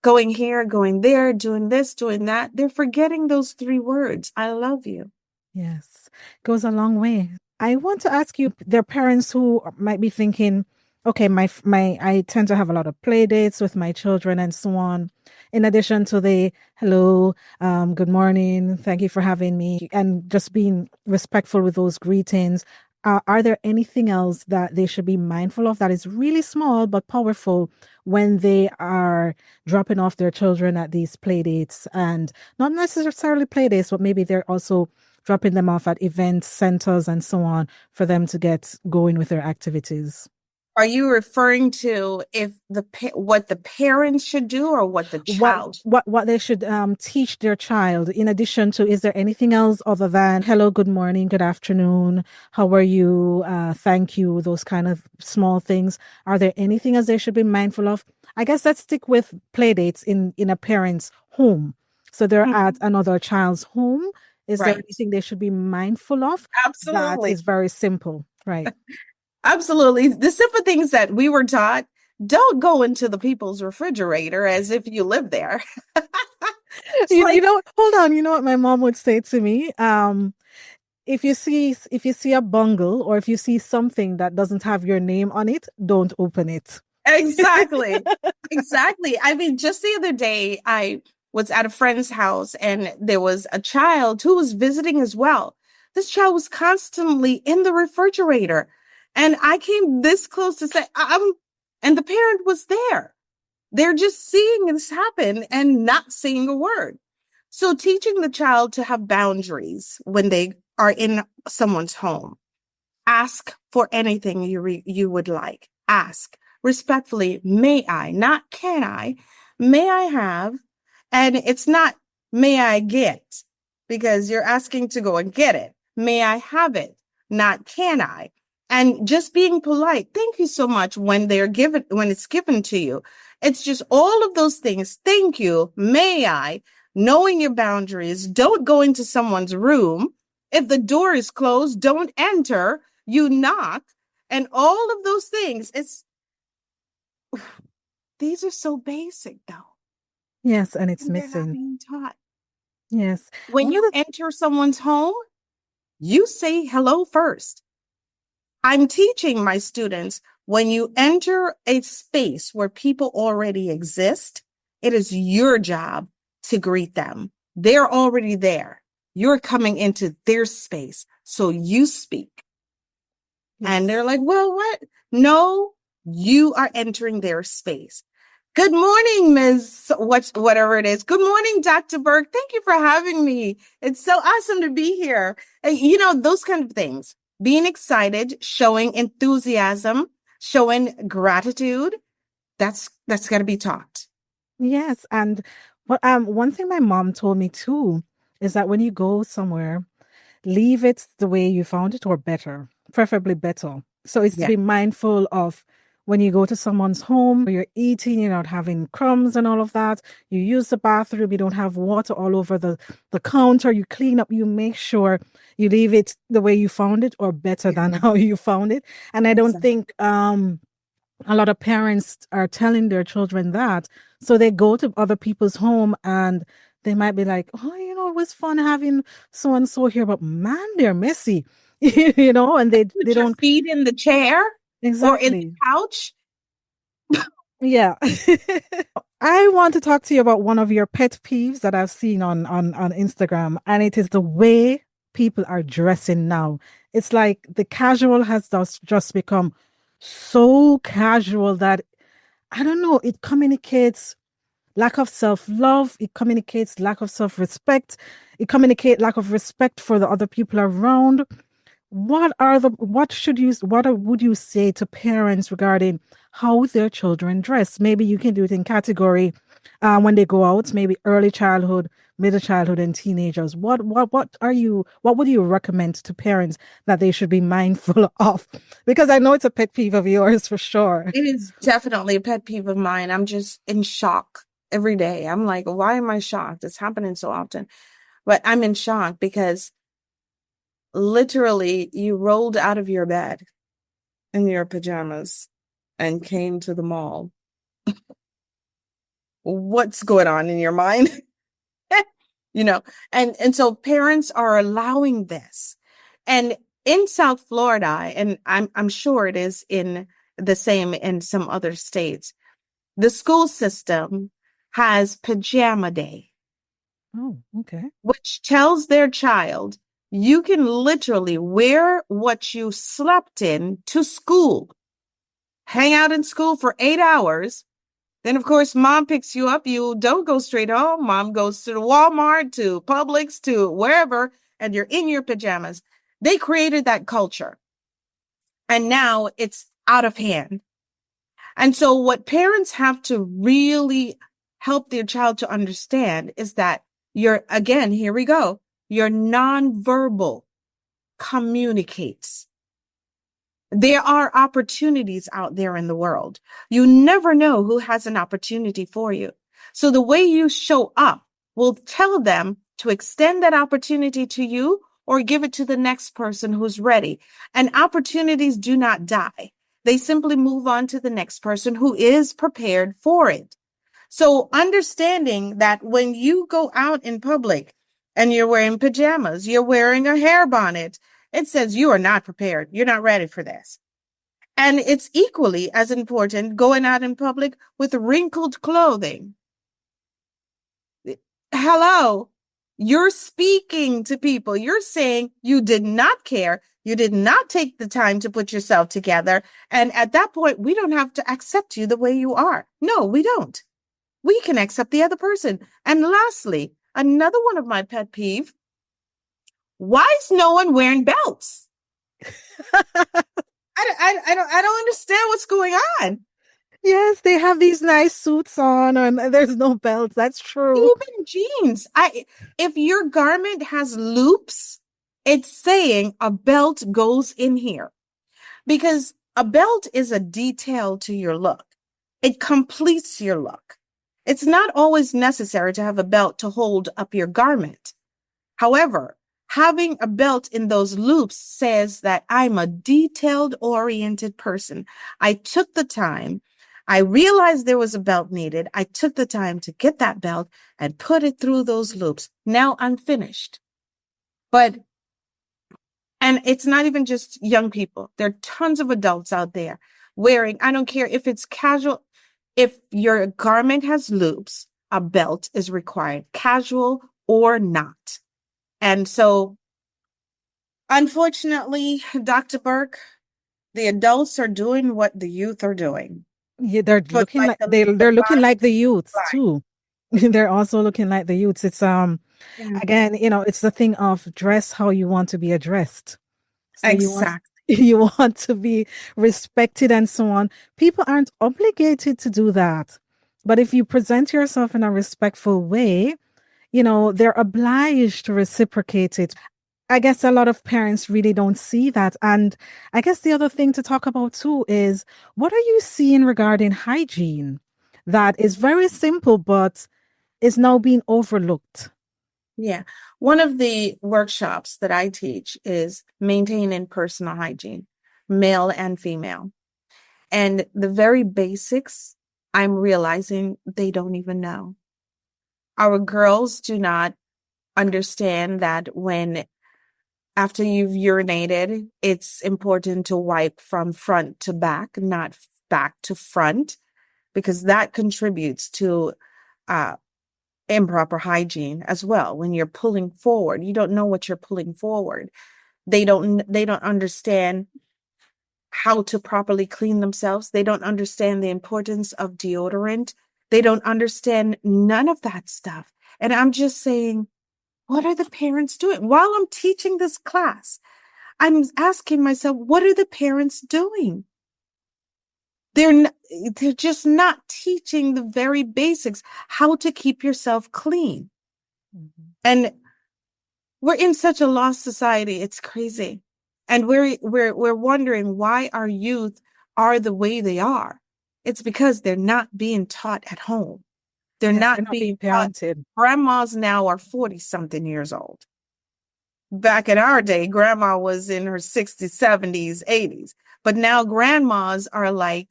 Speaker 1: going here, going there, doing this, doing that. They're forgetting those three words. I love you.
Speaker 2: Yes. Goes a long way. I want to ask you, there are parents who might be thinking, okay, I tend to have a lot of play dates with my children and so on. In addition to the hello, good morning, thank you for having me, and just being respectful with those greetings. Are there anything else that they should be mindful of that is really small but powerful when they are dropping off their children at these play dates and not necessarily play dates, but maybe they're also dropping them off at events, centers, and so on for them to get going with their activities.
Speaker 1: Are you referring to if what the parents should do or what the
Speaker 2: What
Speaker 1: child?
Speaker 2: what they should teach their child in addition to, is there anything else other than hello, good morning, good afternoon, how are you, thank you, those kind of small things? Are there anything else they should be mindful of? I guess let's stick with play dates in a parent's home. So they're at
Speaker 1: Mhm.
Speaker 2: another child's home. Is there
Speaker 1: Right.
Speaker 2: anything they should be mindful of that
Speaker 1: Absolutely.
Speaker 2: is very simple? Right.
Speaker 1: Absolutely. The simple things that we were taught, don't go into the people's refrigerator as if you live there. It's
Speaker 2: You
Speaker 1: like,
Speaker 2: know, hold on. You know what my mom would say to me? If you see a bungle or if you see something that doesn't have your name on it, don't open it.
Speaker 1: exactly. Exactly. I mean, just the other day, I was at a friend's house and there was a child who was visiting as well. This child was constantly in the refrigerator. And I came this close to say, and the parent was there. They're just seeing this happen and not saying a word. So teaching the child to have boundaries when they are in someone's home. Ask for anything you would like. Ask respectfully, may I, not can I, may I have? And it's not may I get, because you're asking to go and get it. May I have it, not can I? And just being polite. Thank you so much when it's given to you. It's just all of those things. Thank you. May I? Knowing your boundaries. Don't go into someone's room. If the door is closed, don't enter. You knock, and all of those things. These are so basic though,
Speaker 2: Yes, and it's
Speaker 1: and they're not
Speaker 2: missing.
Speaker 1: being taught.
Speaker 2: Yes.
Speaker 1: When
Speaker 2: One of
Speaker 1: you
Speaker 2: the
Speaker 1: enter someone's home, you say hello first. I'm teaching my students, when you enter a space where people already exist, it is your job to greet them. They're already there. You're coming into their space, so you speak. And
Speaker 2: yes.
Speaker 1: they're like, well, what? No, you are entering their space. Good morning, Ms. Whatever it is. Good morning, Dr. Burke. Thank you for having me. It's so awesome to be here. Those kind of things. Being excited, showing enthusiasm, showing gratitude, that's got to be taught.
Speaker 2: Yes, and one thing my mom told me too is that when you go somewhere, leave it the way you found it or better, preferably better. So it's to
Speaker 1: Yeah.
Speaker 2: be mindful of when you go to someone's home, you're eating, you're not having crumbs and all of that. You use the bathroom, you don't have water all over the counter, you clean up, you make sure you leave it the way you found it or better than how you found it. And I don't
Speaker 1: Exactly.
Speaker 2: think a lot of parents are telling their children that. So they go to other people's home and they might be like, oh, it was fun having so and so here, but man, they're messy, and they
Speaker 1: Put your
Speaker 2: don't
Speaker 1: feet in the chair or in the
Speaker 2: exactly.
Speaker 1: couch.
Speaker 2: Yeah. I want to talk to you about one of your pet peeves that I've seen on Instagram, and it is the way people are dressing now. It's like the casual has just become so casual that I don't know, it communicates lack of self-love, it communicates lack of self-respect, it communicates lack of respect for the other people around. Would you say to parents regarding how their children dress? Maybe you can do it in category when they go out, maybe early childhood, middle childhood, and teenagers. What would you recommend to parents that they should be mindful of? Because I know it's a pet peeve of yours for sure.
Speaker 1: It is definitely a pet peeve of mine. I'm just in shock every day. I'm like, why am I shocked? It's happening so often. But I'm in shock because literally you rolled out of your bed in your pajamas and came to the mall. What's going on in your mind? You know, and so parents are allowing this. And in South Florida, and I'm sure it is in the same in some other states, the school system has pajama day,
Speaker 2: Oh, okay.
Speaker 1: which tells their child you can literally wear what you slept in to school, hang out in school for 8 hours. Then, of course, mom picks you up. You don't go straight home. Mom goes to the Walmart, to Publix, to wherever, and you're in your pajamas. They created that culture. And now it's out of hand. And so, what parents have to really help their child to understand is that again, here we go, your nonverbal communicates. There are opportunities out there in the world. You never know who has an opportunity for you. So the way you show up will tell them to extend that opportunity to you or give it to the next person who's ready. And opportunities do not die. They simply move on to the next person who is prepared for it. So understanding that when you go out in public and you're wearing pajamas, you're wearing a hair bonnet, it says you are not prepared. You're not ready for this. And it's equally as important going out in public with wrinkled clothing. Hello, you're speaking to people. You're saying you did not care. You did not take the time to put yourself together. And at that point, we don't have to accept you the way you are. No, we don't. We can accept the other person. And lastly, another one of my pet peeve, why is no one wearing belts? I don't understand what's going on.
Speaker 2: Yes, they have these nice suits on and there's no belts. That's true.
Speaker 1: Even jeans. If your garment has loops, it's saying a belt goes in here because a belt is a detail to your look. It completes your look. It's not always necessary to have a belt to hold up your garment. However, having a belt in those loops says that I'm a detailed oriented person. I took the time. I realized there was a belt needed. I took the time to get that belt and put it through those loops. Now I'm finished. But, and it's not even just young people. There are tons of adults out there wearing, I don't care if it's casual, if your garment has loops, a belt is required, casual or not. And so, unfortunately, Dr. Burke, the adults are doing what the youth are doing.
Speaker 2: Yeah, they're
Speaker 1: Put
Speaker 2: looking
Speaker 1: like
Speaker 2: like
Speaker 1: the
Speaker 2: they're looking
Speaker 1: fine
Speaker 2: like the youths
Speaker 1: line.
Speaker 2: too. They're also looking like the youths. It's
Speaker 1: Yeah.
Speaker 2: again, it's the thing of dress how you want to be addressed. So you want
Speaker 1: Exactly.
Speaker 2: You want to be respected and so on. People aren't obligated to do that. But if you present yourself in a respectful way, they're obliged to reciprocate it. I guess a lot of parents really don't see that. And I guess the other thing to talk about too is what are you seeing regarding hygiene that is very simple, but is now being overlooked?
Speaker 1: Yeah. One of the workshops that I teach is maintaining personal hygiene, male and female. And the very basics, I'm realizing they don't even know. Our girls do not understand that when after you've urinated, it's important to wipe from front to back, not back to front, because that contributes to uh, improper hygiene as well. When you're pulling forward, you don't know what you're pulling forward. They don't understand how to properly clean themselves. They don't understand the importance of deodorant. They don't understand none of that stuff. And I'm just saying, what are the parents doing? While I'm teaching this class, I'm asking myself, what are the parents doing? They're just not teaching the very basics, how to keep yourself clean.
Speaker 2: Mhm.
Speaker 1: And we're in such a lost society. It's crazy. And we're wondering why our youth are the way they are. It's because they're not being taught at home. They're
Speaker 2: Yes, they're
Speaker 1: not
Speaker 2: not
Speaker 1: being
Speaker 2: being
Speaker 1: taught.
Speaker 2: parented.
Speaker 1: Grandmas now are 40 something years old. Back in our day, grandma was in her 60s, 70s, 80s. But now grandmas are like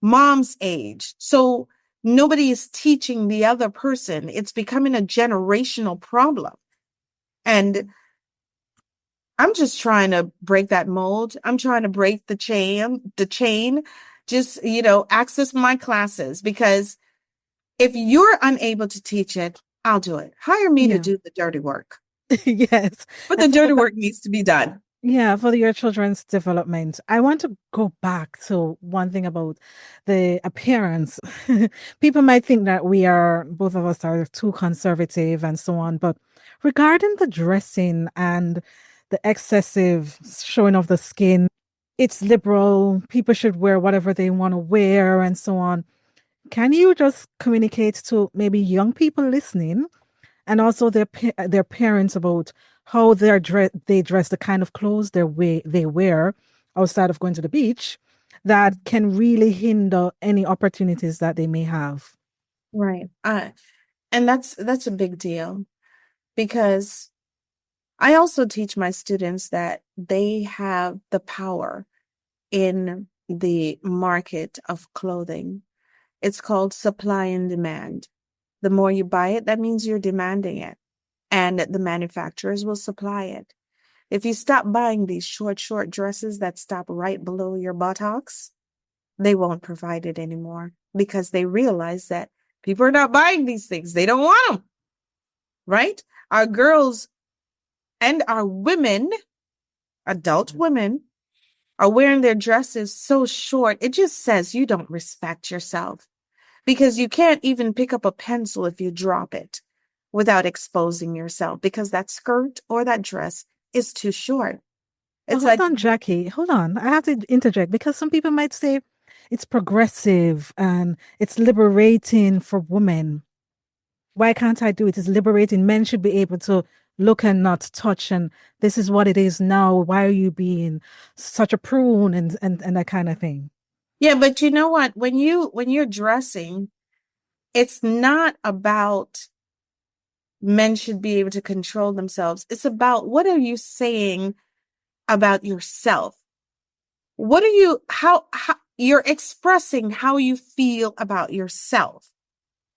Speaker 1: mom's age. So nobody is teaching the other person. It's becoming a generational problem. And I'm just trying to break that mold. I'm trying to break the chain. Just, access my classes because if you're unable to teach it, I'll do it. Hire me to
Speaker 2: Yeah.
Speaker 1: do the dirty work.
Speaker 2: Yes.
Speaker 1: But
Speaker 2: And
Speaker 1: the
Speaker 2: for
Speaker 1: dirty work needs to be done.
Speaker 2: your children's development. I want to go back to one thing about the appearance. People might think that both of us are too conservative and so on, but regarding the dressing and the excessive showing of the skin, it's liberal. People should wear whatever they want to wear and so on. Can you just communicate to maybe young people listening and also their parents about how they dress, the kind of clothes they wear outside of going to the beach that can really hinder any opportunities that they may have?
Speaker 1: Right. And that's a big deal because I also teach my students that they have the power in the market of clothing. It's called supply and demand. The more you buy it, that means you're demanding it, and the manufacturers will supply it. If you stop buying these short dresses that stop right below your buttocks, they won't provide it anymore because they realize that people are not buying these things. They don't want them, right? Our girls and our women, adult women, are wearing their dresses so short. It just says you don't respect yourself because you can't even pick up a pencil if you drop it without exposing yourself because that skirt or that dress is too short.
Speaker 2: But
Speaker 1: It's
Speaker 2: hold
Speaker 1: like,
Speaker 2: on, Jackie. Hold on. I have to interject because some people might say it's progressive and it's liberating for women. Why can't I do it? It's liberating. Men should be able to look and not touch. And this is what it is now. Why are you being such a prune and that kind of thing?
Speaker 1: yeah, but you know what? When you're dressing, it's not about men should be able to control themselves. It's about what are you saying about yourself? What are you how you're expressing how you feel about yourself.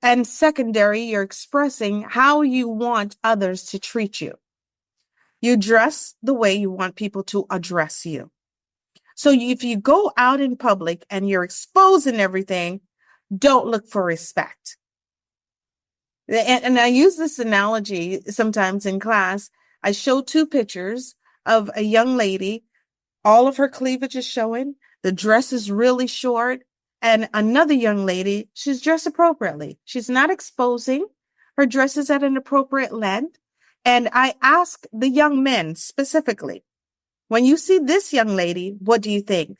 Speaker 1: And secondary, you're expressing how you want others to treat you. You dress the way you want people to address you. So if you go out in public and you're exposing everything, don't look for respect. And I use this analogy sometimes in class. I show two pictures of a young lady. All of her cleavage is showing. The dress is really short. And another young lady, she's dressed appropriately. She's not exposing. Her dress is at an appropriate length. And I ask the young men specifically, When you see this young lady, what do you think?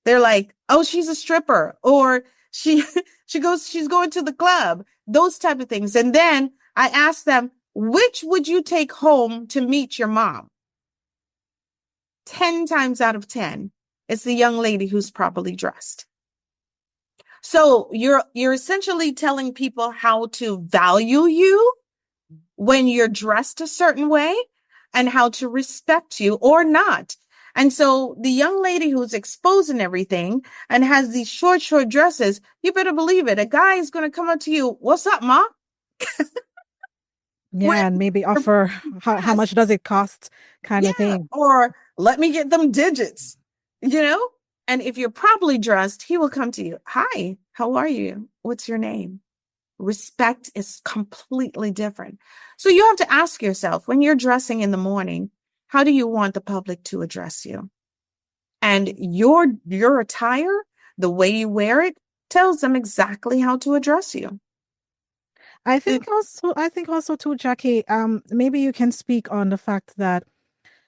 Speaker 1: They're like, oh, she's a stripper, or she she's going to the club, those type of things. And then I ask them, which would you take home to meet your mom? 10 times out of 10, it's the young lady who's properly dressed. So you're essentially telling people how to value you when you're dressed a certain way and how to respect you or not. And so the young lady who's exposing everything and has these short dresses, you better believe it. A guy is going to come up to you. What's up, ma? When
Speaker 2: Yeah, and maybe offer how
Speaker 1: yes,
Speaker 2: much does it cost kind of
Speaker 1: yeah,
Speaker 2: thing.
Speaker 1: or let me get them digits, you know? And if you're properly dressed, he will come to you. Hi, how are you? What's your name? Respect is completely different. So you have to ask yourself when you're dressing in the morning, how do you want the public to address you? And your attire, the way you wear it, tells them exactly how to address you.
Speaker 2: I think also too, Jackie, maybe you can speak on the fact that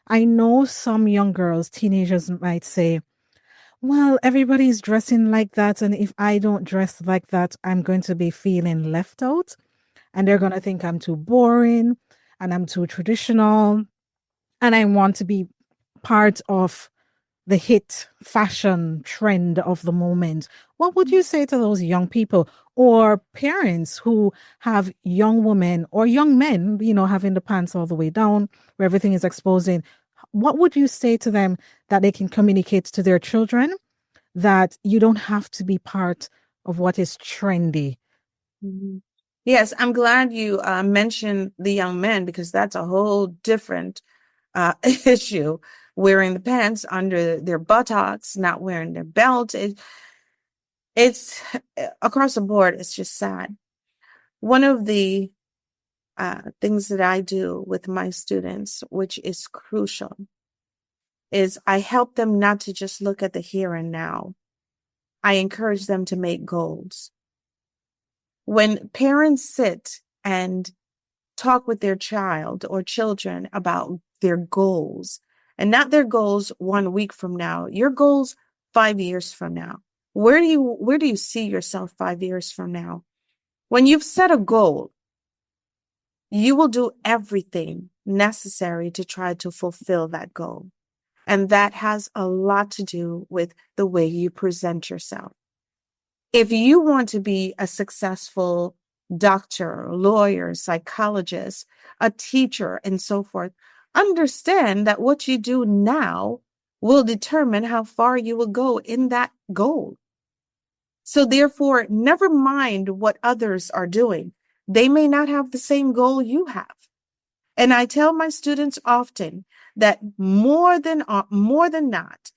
Speaker 2: I know some young girls, teenagers might say, well, everybody's dressing like that, and if I don't dress like that, I'm going to be feeling left out, and they're going to think I'm too boring and I'm too traditional, and I want to be part of the hit fashion trend of the moment. What would you say to those young people or parents who have young women or young men, having the pants all the way down where everything is exposing? What would you say to them that they can communicate to their children that you don't have to be part of what is trendy?
Speaker 1: Mhm. Yes, I'm glad you mentioned the young men because that's a whole different issue. Wearing the pants under their buttocks, not wearing their belt. It's across the board. It's just sad. One of the things that I do with my students, which is crucial, is I help them not to just look at the here and now. I encourage them to make goals. When parents sit and talk with their child or children about their goals, and not their goals 1 week from now, your goals 5 years from now. Where do you see yourself 5 years from now? When you've set a goal, you will do everything necessary to try to fulfill that goal. And that has a lot to do with the way you present yourself. If you want to be a successful doctor, lawyer, psychologist, a teacher, and so forth, understand that what you do now will determine how far you will go in that goal. So, therefore, never mind what others are doing. They may not have the same goal you have. And I tell my students often that more than not,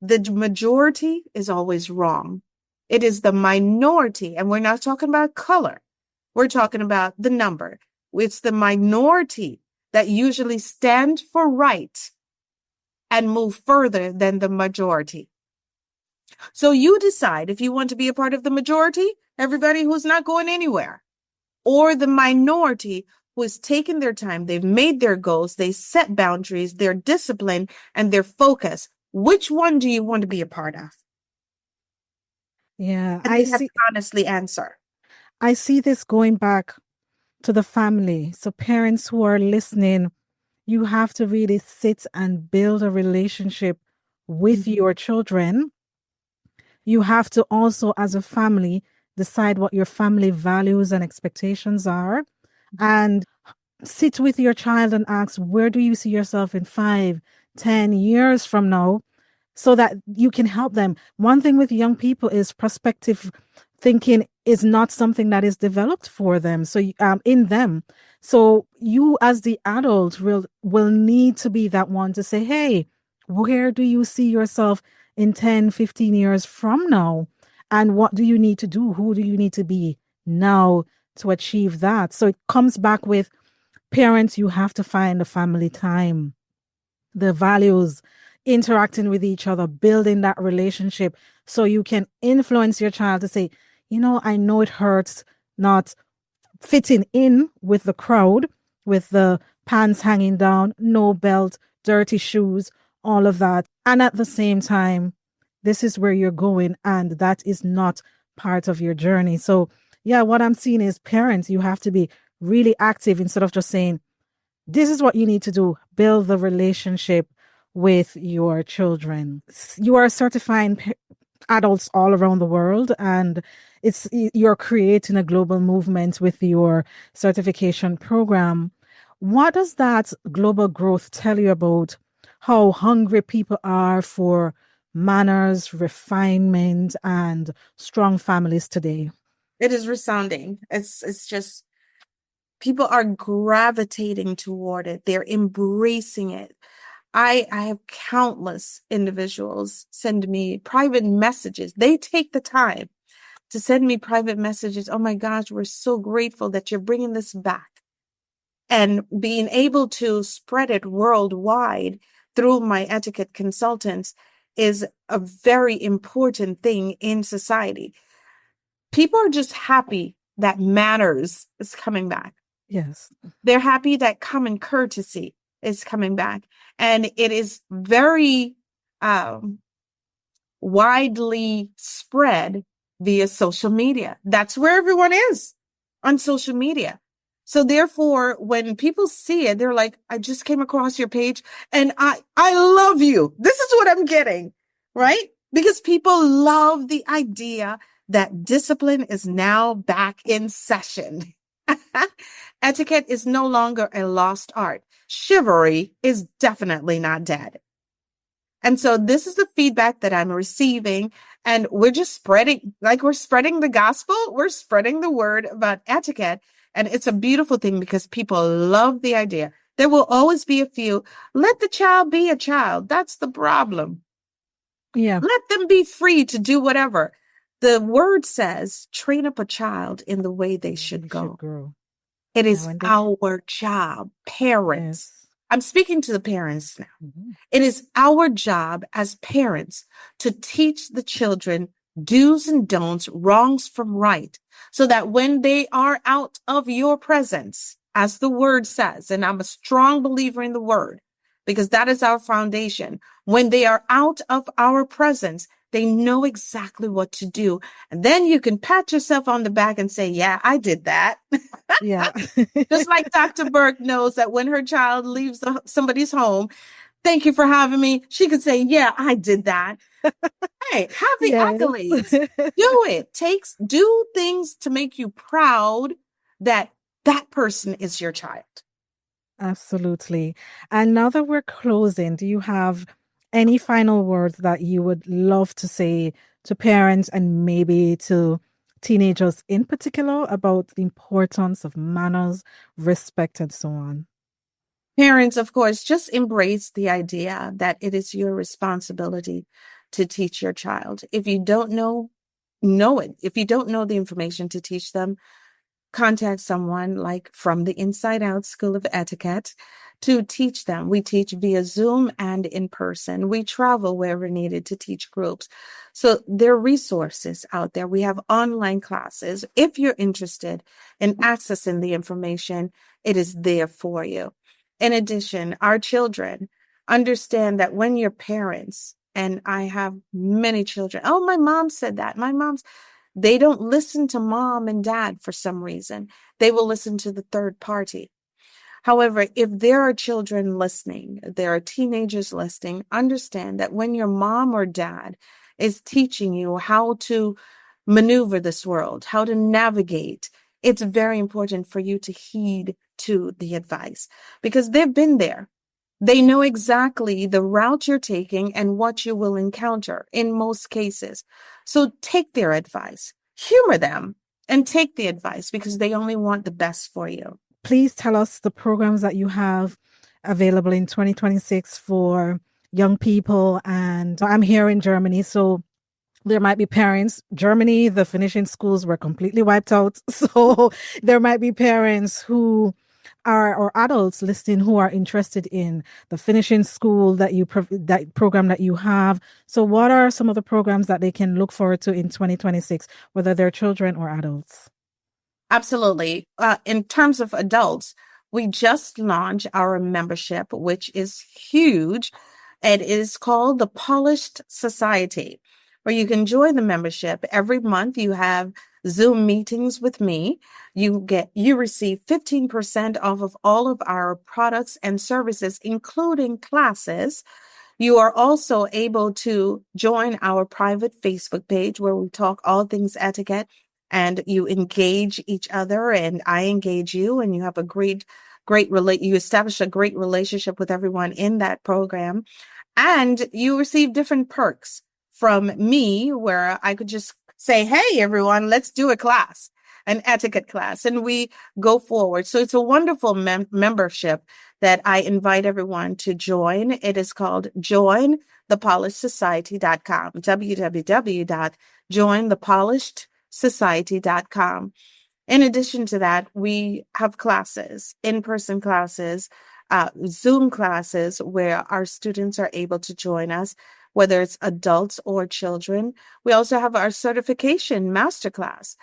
Speaker 1: the majority is always wrong. It is the minority, and we're not talking about color. We're talking about the number. It's the minority that usually stand for right and move further than the majority. So you decide if you want to be a part of the majority, everybody who's not going anywhere, or the minority who has taken their time, they've made their goals, they set boundaries, they're disciplined, and they're focused. Which one do you want to be a part of?
Speaker 2: Yeah,
Speaker 1: And they have to honestly answer.
Speaker 2: I see this going back to the family. So parents who are listening, you have to really sit and build a relationship with
Speaker 1: Mhm.
Speaker 2: your children. You have to also, as a family, decide what your family values and expectations are, and sit with your child and ask, where do you see yourself in 5, 10 years from now? So that you can help them. One thing with young people is prospective thinking is not something that is developed for them. So in them. So you as the adult will need to be that one to say, hey, where do you see yourself in 10, 15 years from now? And what do you need to do? Who do you need to be now to achieve that? So it comes back with parents, you have to find the family time, the values, interacting with each other, building that relationship so you can influence your child to say, I know it hurts not fitting in with the crowd, with the pants hanging down, no belt, dirty shoes, all of that. And at the same time, this is where you're going, and that is not part of your journey. So, yeah, what I'm seeing is parents, you have to be really active instead of just saying, this is what you need to do, build the relationship with your children. You are certifying adults all around the world, and you're creating a global movement with your certification program. What does that global growth tell you about how hungry people are for manners, refinement, and strong families today?
Speaker 1: It is resounding. It's just people are gravitating toward it. They're embracing it. I have countless individuals send me private messages. They take the time to send me private messages. Oh my gosh, we're so grateful that you're bringing this back. And being able to spread it worldwide through my etiquette consultants is a very important thing in society. People are just happy that manners is coming back.
Speaker 2: Yes.
Speaker 1: They're happy that common courtesy is coming back. And it is very um, widely spread via social media. That's where everyone is, on social media. So therefore, when people see it, they're like, I just came across your page and I love you. This is what I'm getting, right? Because people love the idea that discipline is now back in session. Etiquette is no longer a lost art. Chivalry is definitely not dead. And so this is the feedback that I'm receiving. And we're just spreading, like we're spreading the gospel. We're spreading the word about etiquette. And it's a beautiful thing because people love the idea. There will always be a few. Let the child be a child. That's the problem.
Speaker 2: Yeah.
Speaker 1: Let them be free to do whatever. The word says, train up a child in the way they
Speaker 2: They
Speaker 1: should
Speaker 2: should
Speaker 1: go.
Speaker 2: grow.
Speaker 1: It
Speaker 2: And
Speaker 1: is
Speaker 2: when they,
Speaker 1: our job, parents.
Speaker 2: yes.
Speaker 1: I'm speaking to the parents now.
Speaker 2: Mhm.
Speaker 1: It is our job as parents to teach the children do's and don'ts, wrongs from right, so that when they are out of your presence, as the word says, and I'm a strong believer in the word, because that is our foundation. When they are out of our presence, they know exactly what to do. And then you can pat yourself on the back and say, yeah, I did that.
Speaker 2: Yeah.
Speaker 1: Just like Dr. Burke knows that when her child leaves somebody's home, thank you for having me. She could say, yeah, I did that. Hey, have the
Speaker 2: Yes.
Speaker 1: accolades. Do it. Do things to make you proud that that person is your child.
Speaker 2: Absolutely. And now that we're closing, do you have any final words that you would love to say to parents and maybe to teenagers in particular about the importance of manners, respect, and so on?
Speaker 1: Parents, of course, just embrace the idea that it is your responsibility to teach your child. If you don't know it. If you don't know the information to teach them, contact someone like from the Inside Out School of Etiquette to teach them. We teach via Zoom and in person. We travel wherever needed to teach groups. So there are resources out there. We have online classes. If you're interested in accessing the information, it is there for you. In addition, our children understand that when your parents, and I have many children, oh, my mom said that. They don't listen to mom and dad for some reason. They will listen to the third party. However, if there are children listening, there are teenagers listening, understand that when your mom or dad is teaching you how to maneuver this world, how to navigate, it's very important for you to heed to the advice because they've been there. They know exactly the route you're taking and what you will encounter in most cases. So take their advice, humor them, and take the advice because they only want the best for you.
Speaker 2: Please tell us the programs that you have available in 2026 for young people. And I'm here in Germany, so there might be parents. Germany, the finishing schools were completely wiped out. So there might be parents who are or adults listening who are interested in the finishing school that program that you have. So what are some of the programs that they can look forward to in 2026, whether they're children or adults?
Speaker 1: Absolutely. In terms of adults, we just launched our membership, which is huge. It is called the Polished Society, where you can join the membership. Every month you have Zoom meetings with me. You receive 15% off of all of our products and services, including classes. You are also able to join our private Facebook page where we talk all things etiquette, and you engage each other and I engage you, and you have a you establish a great relationship with everyone in that program. And you receive different perks from me where I could just say, hey, everyone, let's do a class, an etiquette class, and we go forward. So it's a wonderful membership that I invite everyone to join. It is called jointhepolishsociety.com, www.jointhepolishsociety.com. In addition to that, we have classes, in-person classes, Zoom classes where our students are able to join us, whether it's adults or children. We also have our certification masterclass.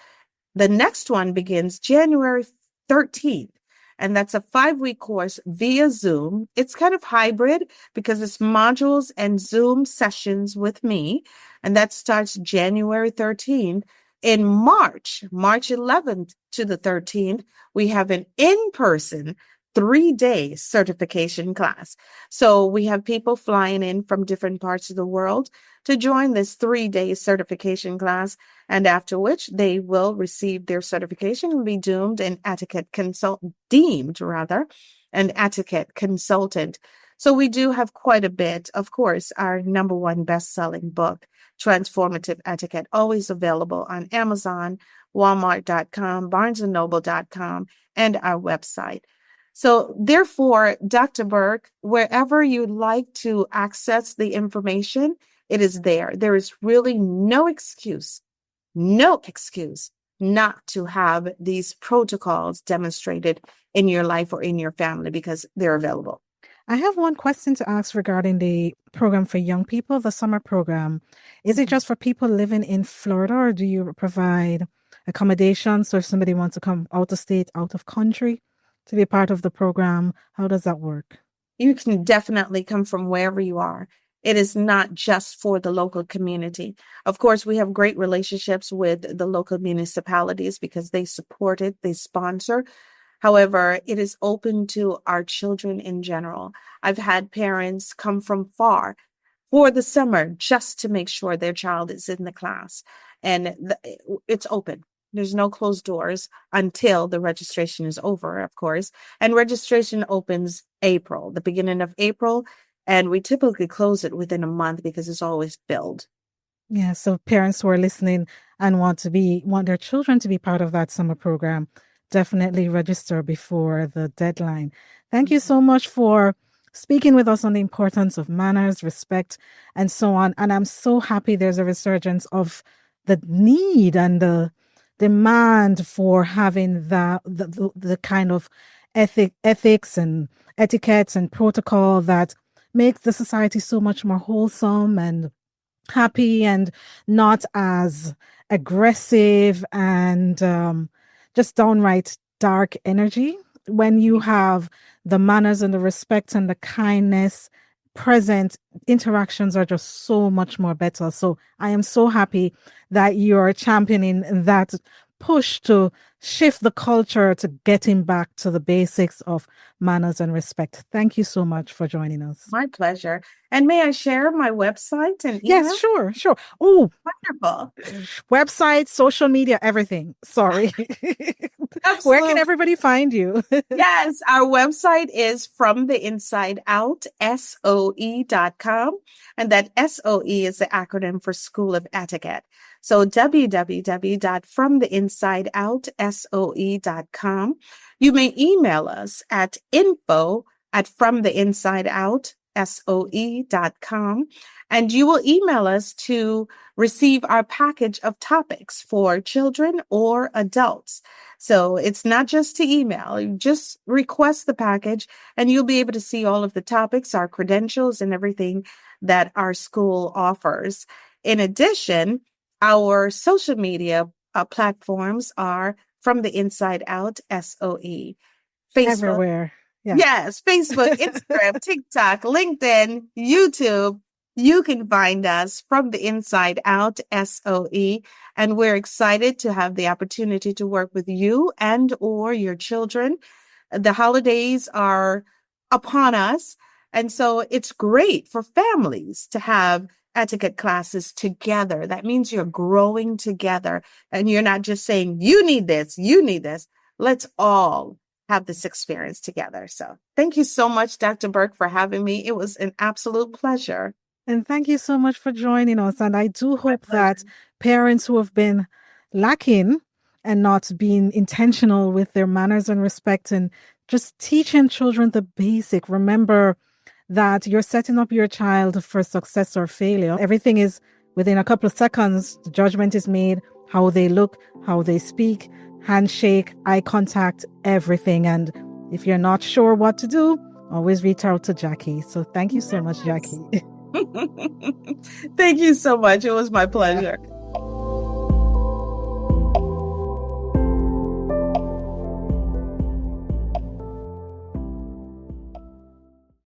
Speaker 1: The next one begins January 13th, and that's a 5-week course via Zoom. It's kind of hybrid because it's modules and Zoom sessions with me, and that starts January 13th. In March 11th to the 13th, we have an in-person 3-day certification class. So we have people flying in from different parts of the world to join this 3-day certification class, and after which they will receive their certification and be deemed rather, an etiquette consultant. So we do have quite a bit. Of course, our number one best-selling book, Transformative Etiquette, always available on Amazon, Walmart.com, BarnesandNoble.com, and our website. So therefore, Dr. Burke, wherever you'd like to access the information, it is there. There is really no excuse not to have these protocols demonstrated in your life or in your family because they're available.
Speaker 2: I have one question to ask regarding the program for young people, the summer program. Is it just for people living in Florida, or do you provide accommodations? So if somebody wants to come out of state, out of country to be a part of the program, how does that work?
Speaker 1: You can definitely come from wherever you are. It is not just for the local community. Of course, we have great relationships with the local municipalities because they support it, they sponsor. However, it is open to our children in general. I've had parents come from far for the summer just to make sure their child is in the class. And it's open. There's no closed doors until the registration is over, of course. And registration opens the beginning of April. And we typically close it within a month because it's always filled.
Speaker 2: Yeah, so parents who are listening and want their children to be part of that summer program, definitely register before the deadline. Thank you so much for speaking with us on the importance of manners, respect, and so on. And I'm so happy there's a resurgence of the need and the demand for having the kind of ethics and etiquettes and protocol that makes the society so much more wholesome and happy and not as aggressive and just downright dark energy. When you have the manners and the respect and the kindness present, interactions are just so much more better. So I am so happy that you're championing that push to shift the culture to getting back to the basics of manners and respect. Thank you so much for joining us.
Speaker 1: My pleasure. And may I share my website and email?
Speaker 2: Yes, sure. Oh,
Speaker 1: wonderful.
Speaker 2: Website, social media, everything. Sorry. Where can everybody find you?
Speaker 1: Yes, our website is FromTheInsideOut.soe.com. And that SOE is the acronym for School of Etiquette. So www.FromTheInsideOut.soe.com. You may email us at info@FromTheInsideOut.soe.com. And you will email us to receive our package of topics for children or adults. So it's not just to email, you just request the package and you'll be able to see all of the topics, our credentials, and everything that our school offers. In addition, our social media platforms are From the Inside Out, SOE. Facebook,
Speaker 2: Everywhere. Yeah.
Speaker 1: Yes, Facebook, Instagram, TikTok, LinkedIn, YouTube. You can find us from the inside out, SOE, and we're excited to have the opportunity to work with you and or your children. The holidays are upon us, and so it's great for families to have etiquette classes together. That means you're growing together and you're not just saying, you need this, you need this. Let's all have this experience together. So thank you so much, Dr. Burke, for having me. It was an absolute pleasure.
Speaker 2: And thank you so much for joining us. And I do
Speaker 1: My
Speaker 2: hope
Speaker 1: pleasure.
Speaker 2: that parents who have been lacking and not being intentional with their manners and respect and just teaching children the basic, remember that you're setting up your child for success or failure. Everything is within a couple of seconds. The judgment is made, how they look, how they speak, handshake, eye contact, everything. And if you're not sure what to do, always reach out to Jackie. So thank you so much, Jackie.
Speaker 1: Thank you so much. It was my pleasure.